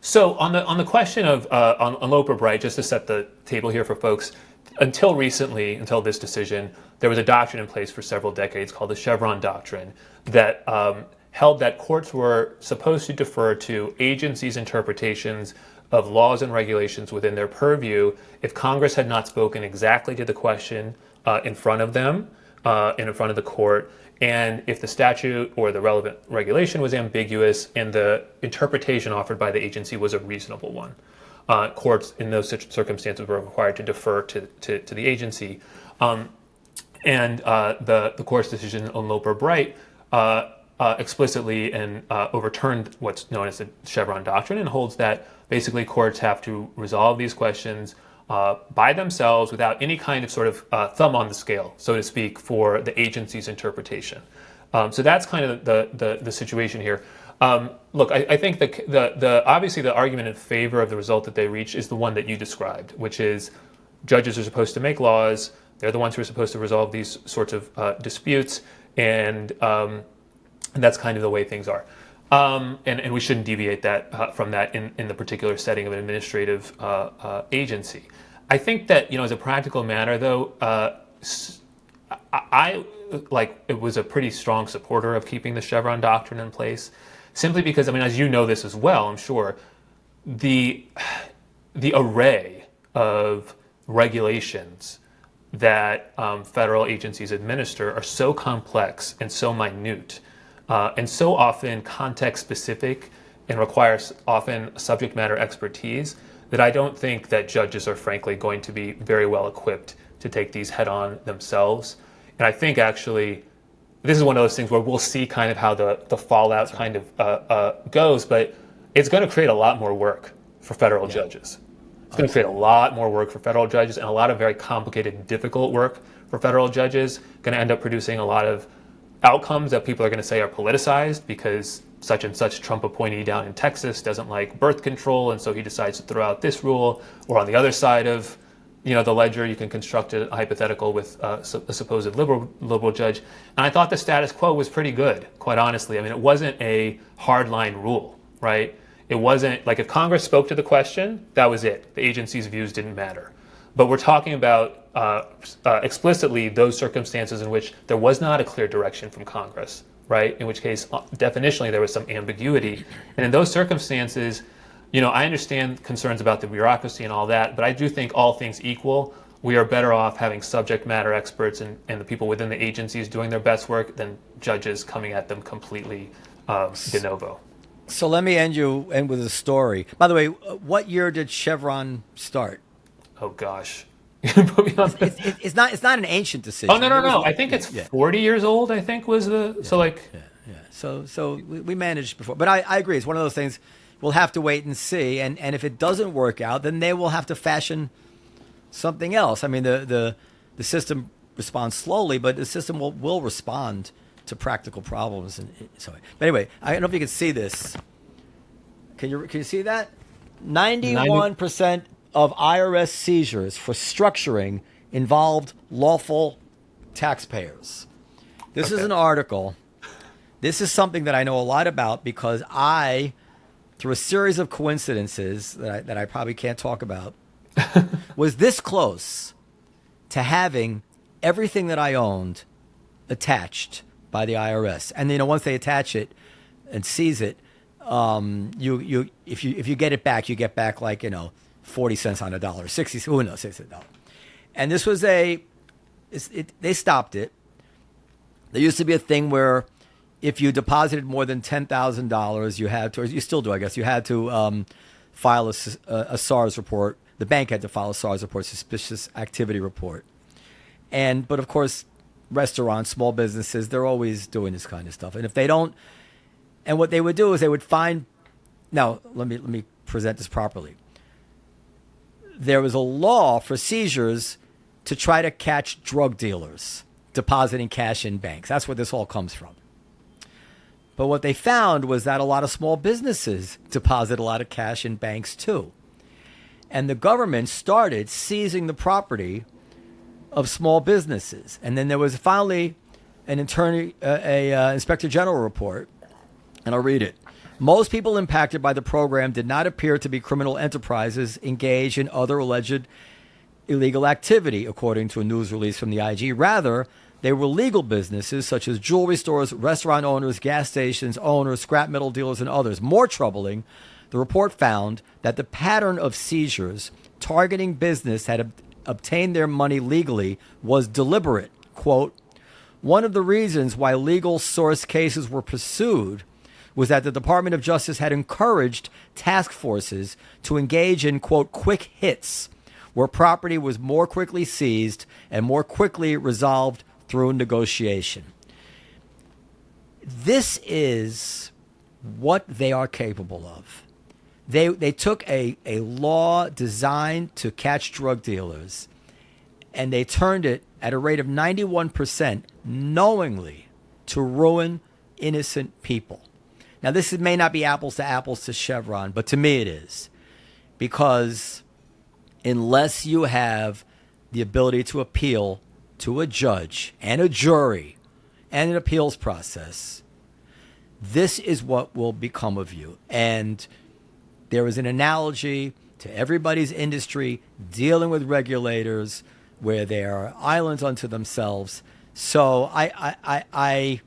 So on the question of on Loper Bright, just to set the table here for folks, until this decision, there was a doctrine in place for several decades called the Chevron Doctrine that held that courts were supposed to defer to agencies' interpretations of laws and regulations within their purview if Congress had not spoken exactly to the question in front of them, in front of the court, and if the statute or the relevant regulation was ambiguous and the interpretation offered by the agency was a reasonable one. Courts in those circumstances were required to defer to the agency. And the court's decision on Loper Bright explicitly and overturned what's known as the Chevron Doctrine and holds that basically courts have to resolve these questions by themselves without any kind of sort of thumb on the scale, so to speak, for the agency's interpretation. So that's kind of the situation here. Look, I think obviously the argument in favor of the result that they reached is the one that you described, which is judges are supposed to make laws. They're the ones who are supposed to resolve these sorts of disputes, and that's kind of the way things are. And we shouldn't deviate from that in the particular setting of an administrative agency. I think that, as a practical matter, though, I was a pretty strong supporter of keeping the Chevron Doctrine in place, simply because, as you know this as well, I'm sure, the array of regulations that federal agencies administer are so complex and so minute and so often context specific and requires often subject matter expertise that I don't think that judges are frankly going to be very well equipped to take these head on themselves. And I think actually this is one of those things where we'll see kind of how the fallout kind of goes, but it's going to create a lot more work for federal judges. It's going to create a lot more work for federal judges and a lot of very complicated, difficult work for federal judges. Going to end up producing a lot of outcomes that people are going to say are politicized because such and such Trump appointee down in Texas doesn't like birth control, and so he decides to throw out this rule. Or on the other side of the ledger, you can construct a hypothetical with a supposed liberal judge. And I thought the status quo was pretty good, quite honestly. I mean, it wasn't a hardline rule, right? It wasn't like if Congress spoke to the question, that was it. The agency's views didn't matter. But we're talking about explicitly those circumstances in which there was not a clear direction from Congress, right? In which case, definitionally, there was some ambiguity. And in those circumstances, I understand concerns about the bureaucracy and all that, but I do think all things equal, we are better off having subject matter experts and the people within the agencies doing their best work than judges coming at them completely de novo. So let me end with a story. By the way, what year did Chevron start? Oh gosh. It's not an ancient decision. Oh no! I think it's 40 years old. I think was the So we managed before, but I agree. It's one of those things. We'll have to wait and see, and if it doesn't work out, then they will have to fashion something else. I mean, the system responds slowly, but the system will respond to practical problems. And so, but anyway, I don't know if you can see this. Can you see that? 91% of IRS seizures for structuring involved lawful taxpayers. This is an article. This is something that I know a lot about because I, through a series of coincidences that I probably can't talk about, was this close to having everything that I owned attached by the IRS. And once they attach it and seize it, if you get it back, you get back 40 cents on a dollar, 60, who knows, $60. And this was they stopped it. There used to be a thing where if you deposited more than $10,000, you had to, or you still do, I guess, you had to file a SARS report. The bank had to file a SARS report, suspicious activity report. But of course, restaurants, small businesses, they're always doing this kind of stuff. And if they don't, and what they would do is they would find, now let me present this properly. There was a law for seizures to try to catch drug dealers depositing cash in banks. That's where this all comes from. But what they found was that a lot of small businesses deposit a lot of cash in banks too. And the government started seizing the property of small businesses. And then there was finally an inspector general report, and I'll read it. Most people impacted by the program did not appear to be criminal enterprises engaged in other alleged illegal activity, according to a news release from the IG. Rather, they were legal businesses such as jewelry stores, restaurant owners, gas stations owners, scrap metal dealers, and others. More troubling, the report found that the pattern of seizures targeting business that had obtained their money legally was deliberate. Quote, one of the reasons why legal source cases were pursued was that the Department of Justice had encouraged task forces to engage in, quote, quick hits, where property was more quickly seized and more quickly resolved through negotiation. This is what they are capable of. They took a law designed to catch drug dealers, and they turned it at a rate of 91% knowingly to ruin innocent people. Now, this may not be apples to apples to Chevron, but to me it is. Because unless you have the ability to appeal to a judge and a jury and an appeals process, this is what will become of you. And there is an analogy to everybody's industry dealing with regulators where they are islands unto themselves. So I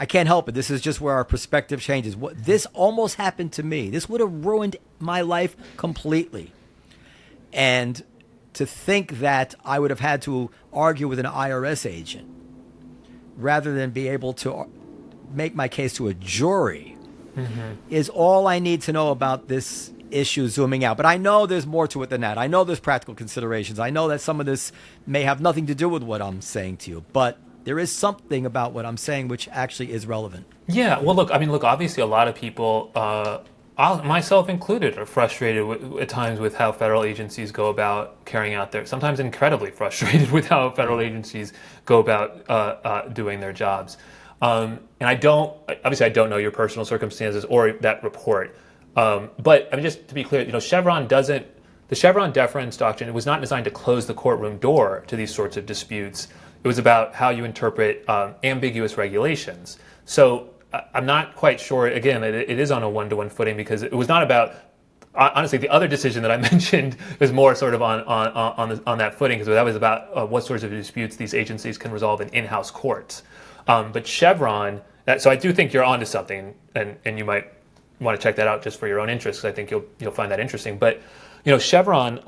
can't help it. This is just where our perspective changes. This almost happened to me. This would have ruined my life completely. And to think that I would have had to argue with an IRS agent rather than be able to make my case to a jury is all I need to know about this issue zooming out. But I know there's more to it than that. I know there's practical considerations. I know that some of this may have nothing to do with what I'm saying to you, but there is something about what I'm saying which actually is relevant. Yeah, well, look, obviously a lot of people, myself included, are frustrated at times with how federal agencies go about carrying out sometimes incredibly frustrated with how federal agencies go about doing their jobs. And I don't know your personal circumstances or that report. But I mean, just to be clear, the Chevron deference doctrine, it was not designed to close the courtroom door to these sorts of disputes. It was about how you interpret ambiguous regulations. So I'm not quite sure, again, it is on a one-to-one footing because it was not about, honestly, the other decision that I mentioned is more sort of on that footing because that was about what sorts of disputes these agencies can resolve in in-house courts. But Chevron, so I do think you're onto something, and you might want to check that out just for your own interest because I think you'll find that interesting. But Chevron,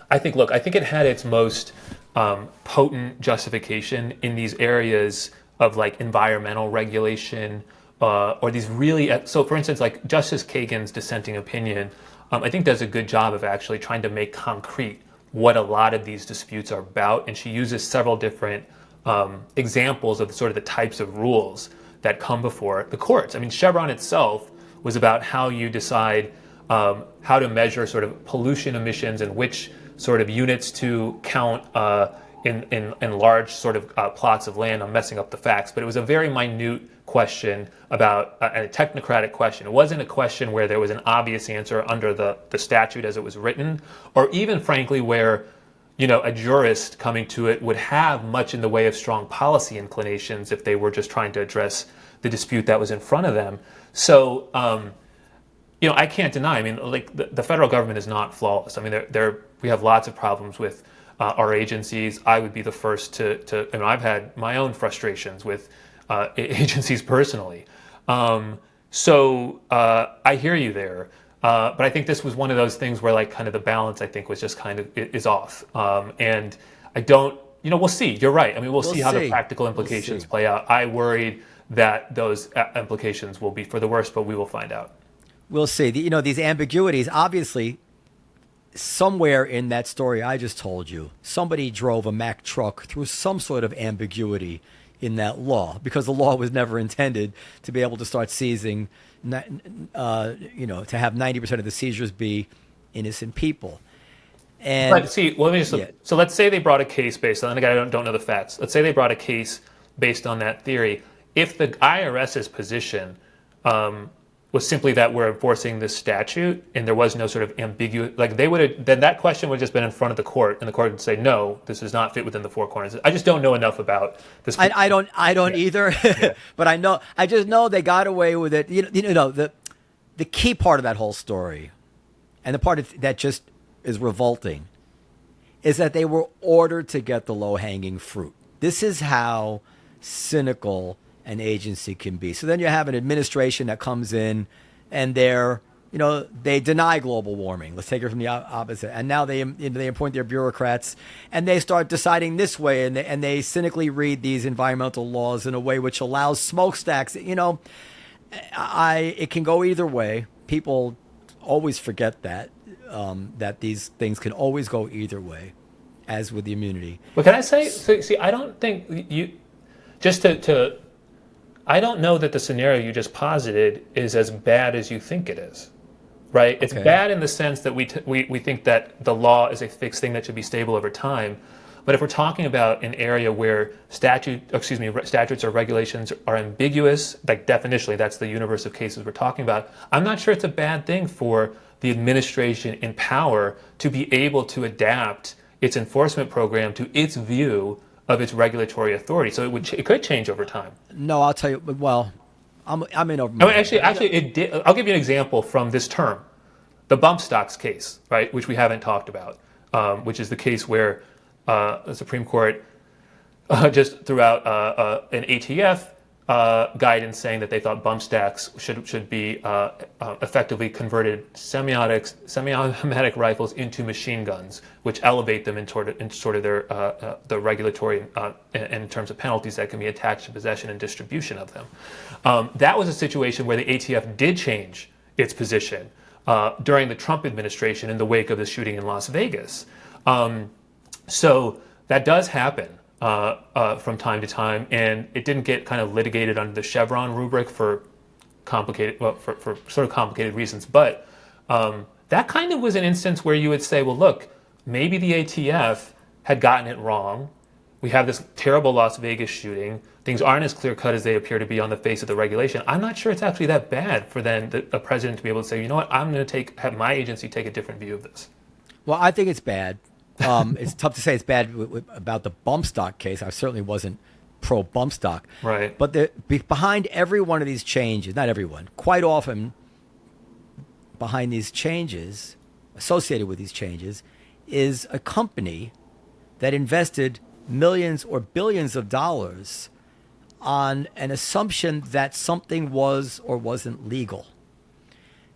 I think it had its most potent justification in these areas of like environmental regulation or these really, so for instance, like Justice Kagan's dissenting opinion, I think does a good job of actually trying to make concrete what a lot of these disputes are about, and she uses several different examples of sort of the types of rules that come before the courts. I mean, Chevron itself was about how you decide how to measure sort of pollution emissions and which sort of units to count in large sort of plots of land. I'm messing up the facts, but it was a very minute question about a technocratic question. It wasn't a question where there was an obvious answer under the statute as it was written, or even frankly where a jurist coming to it would have much in the way of strong policy inclinations if they were just trying to address the dispute that was in front of them. So, I can't deny, like the federal government is not flawless. I mean, we have lots of problems with our agencies. I would be the first to I've had my own frustrations with agencies personally. So I hear you there. But I think this was one of those things where like kind of the balance I think was just kind of is off. And I don't, we'll see. You're right. I mean, we'll see how the practical implications play out. I worried that those implications will be for the worst, but we will find out. We'll see. These ambiguities, obviously, somewhere in that story I just told you, somebody drove a Mack truck through some sort of ambiguity in that law because the law was never intended to be able to start seizing, to have 90% of the seizures be innocent people. And let me just so let's say they brought a case based on, again, I don't know the facts. Let's say they brought a case based on that theory. If the IRS's position was simply that we're enforcing this statute and there was no sort of ambiguous, like then that question would have just been in front of the court and the court would say, no, this does not fit within the four corners. I just don't know enough about this. I don't either, but I just know they got away with it. The key part of that whole story and the part that just is revolting is that they were ordered to get the low hanging fruit. This is how cynical an agency can be. So then you have an administration that comes in and they deny global warming. Let's take it from the opposite. And now they appoint their bureaucrats and they start deciding this way and they cynically read these environmental laws in a way which allows smokestacks. It can go either way. People always forget that these things can always go either way, as with the immunity. But can I say, I don't think I don't know that the scenario you just posited is as bad as you think it is, right? It's bad in the sense that we think that the law is a fixed thing that should be stable over time. But if we're talking about an area where statutes or regulations are ambiguous, like definitionally, that's the universe of cases we're talking about, I'm not sure it's a bad thing for the administration in power to be able to adapt its enforcement program to its view of its regulatory authority. So it could change over time. No, I'll tell you. Well, I'm in over. Actually, it did. I'll give you an example from this term, the bump stocks case, right, which we haven't talked about, which is the case where the Supreme Court just threw out an ATF guidance saying that they thought bump stacks should be effectively converted semi-automatic rifles into machine guns, which elevate them in sort of their the regulatory in terms of penalties that can be attached to possession and distribution of them. That was a situation where the ATF did change its position during the Trump administration in the wake of the shooting in Las Vegas. So that does happen from time to time, and it didn't get kind of litigated under the Chevron rubric for sort of complicated reasons. But that kind of was an instance where you would say, well, look, maybe the ATF had gotten it wrong. We have this terrible Las Vegas shooting. Things aren't as clear-cut as they appear to be on the face of the regulation. I'm not sure it's actually that bad for then a president to be able to say, you know what, I'm going to have my agency take a different view of this. Well, I think it's bad. It's tough to say it's bad about the bump stock case. I certainly wasn't pro bump stock. Right. But behind every one of these changes, not everyone, quite often behind these changes, associated with these changes, is a company that invested millions or billions of dollars on an assumption that something was or wasn't legal.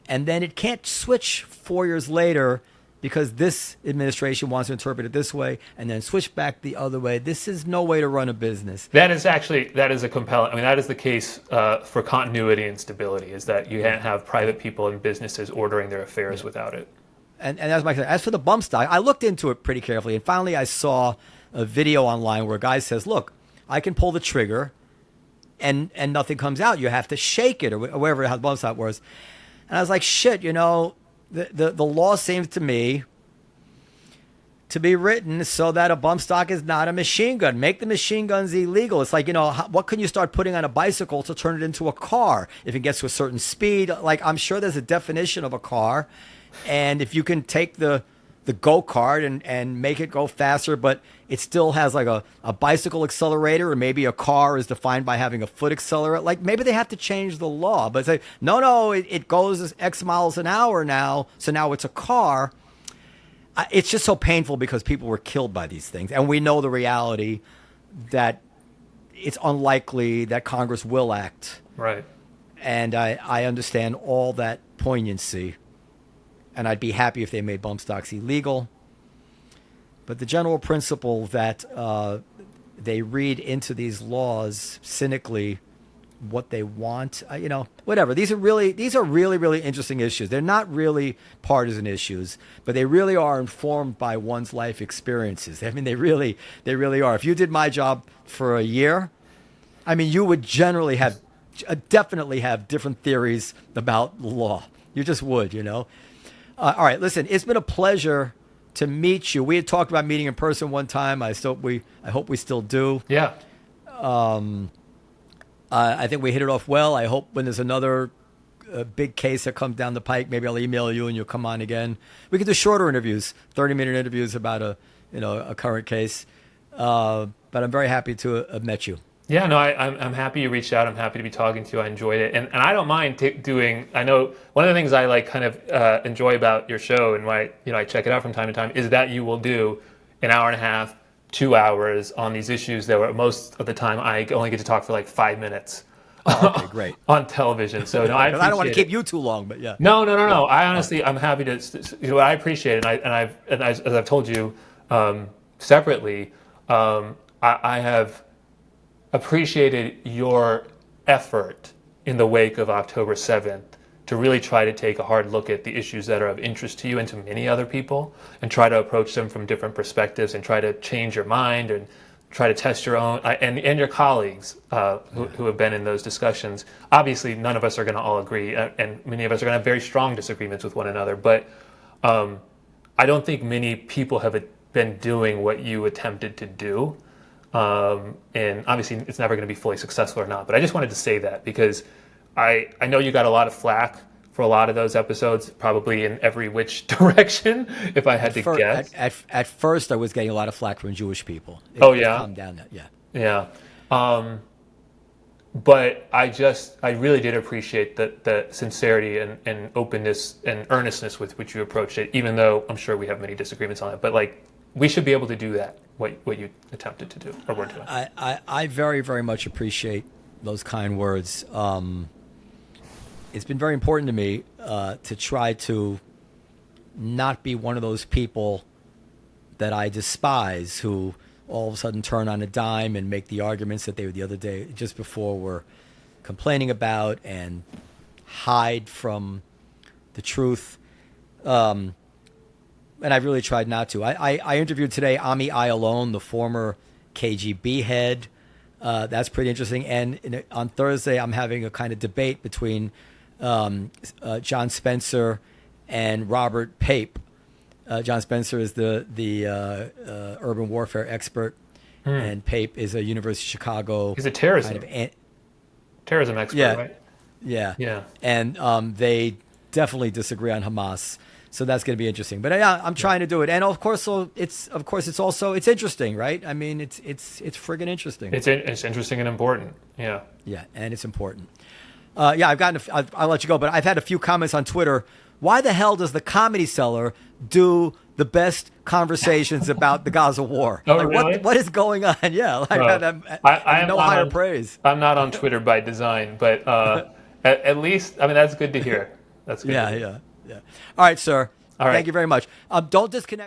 And then it can't switch 4 years later because this administration wants to interpret it this way and then switch back the other way. This is no way to run a business. That is a compelling, that is the case for continuity and stability, is that you can't have private people and businesses ordering their affairs without it. And that's my concern. As for the bump stock, I looked into it pretty carefully, and finally I saw a video online where a guy says, look, I can pull the trigger and nothing comes out. You have to shake it or whatever how the bump stock was. And I was like, shit, the law seems to me to be written so that a bump stock is not a machine gun. Make the machine guns illegal. It's like, what can you start putting on a bicycle to turn it into a car if it gets to a certain speed? Like, I'm sure there's a definition of a car. And if you can take the go-kart and make it go faster, but it still has like a bicycle accelerator, or maybe a car is defined by having a foot accelerator. Like, maybe they have to change the law, but say, no, it goes X miles an hour now, so now it's a car. It's just so painful because people were killed by these things. And we know the reality that it's unlikely that Congress will act. Right. And I understand all that poignancy. And I'd be happy if they made bump stocks illegal. But the general principle that they read into these laws cynically what they want, whatever. These are really, really interesting issues. They're not really partisan issues, but they really are informed by one's life experiences. I mean, they really are. If you did my job for a year, you would definitely have different theories about law. You just would, all right, listen, it's been a pleasure to meet you. We had talked about meeting in person one time. I hope we still do. Yeah. I think we hit it off well. I hope when there's another big case that comes down the pike, maybe I'll email you and you'll come on again. We can do shorter interviews, 30-minute interviews about a current case. But I'm very happy to have met you. Yeah, no, I'm happy you reached out. I'm happy to be talking to you. I enjoyed it. And I don't mind doing, I know one of the things I enjoy about your show and why, I check it out from time to time is that you will do an hour and a half, 2 hours on these issues that were most of the time I only get to talk for like 5 minutes. Okay, great. On television. So no, I don't want to keep you too long, but yeah. No. I honestly, I'm happy to, I appreciate it. And as I've told you separately, I have appreciated your effort in the wake of October 7th to really try to take a hard look at the issues that are of interest to you and to many other people and try to approach them from different perspectives and try to change your mind and try to test your own and your colleagues who have been in those discussions. Obviously, none of us are going to all agree, and many of us are going to have very strong disagreements with one another, but I don't think many people have been doing what you attempted to do. And obviously it's never going to be fully successful or not, but I just wanted to say that because I know you got a lot of flack for a lot of those episodes, probably in every which direction, if I had to guess. At first I was getting a lot of flack from Jewish people. Yeah? Calm down now. Yeah. Yeah. But I really did appreciate the sincerity and openness and earnestness with which you approached it, even though I'm sure we have many disagreements on it. But we should be able to do that, what you attempted to do or were doing. I very, very much appreciate those kind words. It's been very important to me to try to not be one of those people that I despise who all of a sudden turn on a dime and make the arguments that they were the other day just before were complaining about and hide from the truth. And I've really tried not to. I interviewed today Ami Ayalon, the former KGB head. That's pretty interesting. And on Thursday, I'm having a kind of debate between John Spencer and Robert Pape. John Spencer is the urban warfare expert, and Pape is a University of Chicago. He's a terrorism terrorism expert, yeah, right? Yeah. And they definitely disagree on Hamas. So that's going to be interesting. But yeah, I'm trying to do it. And of course, it's interesting, right? I mean, it's friggin' interesting. It's interesting and important. Yeah. Yeah, and it's important. I'll let you go, but I've had a few comments on Twitter. Why the hell does the Comedy Cellar do the best conversations about the Gaza war? Oh, really? What is going on? Yeah, I have no higher praise. I'm not on Twitter by design, but at least, I mean, that's good to hear. That's good. Yeah. All right, sir. All right. Thank you very much. Don't disconnect.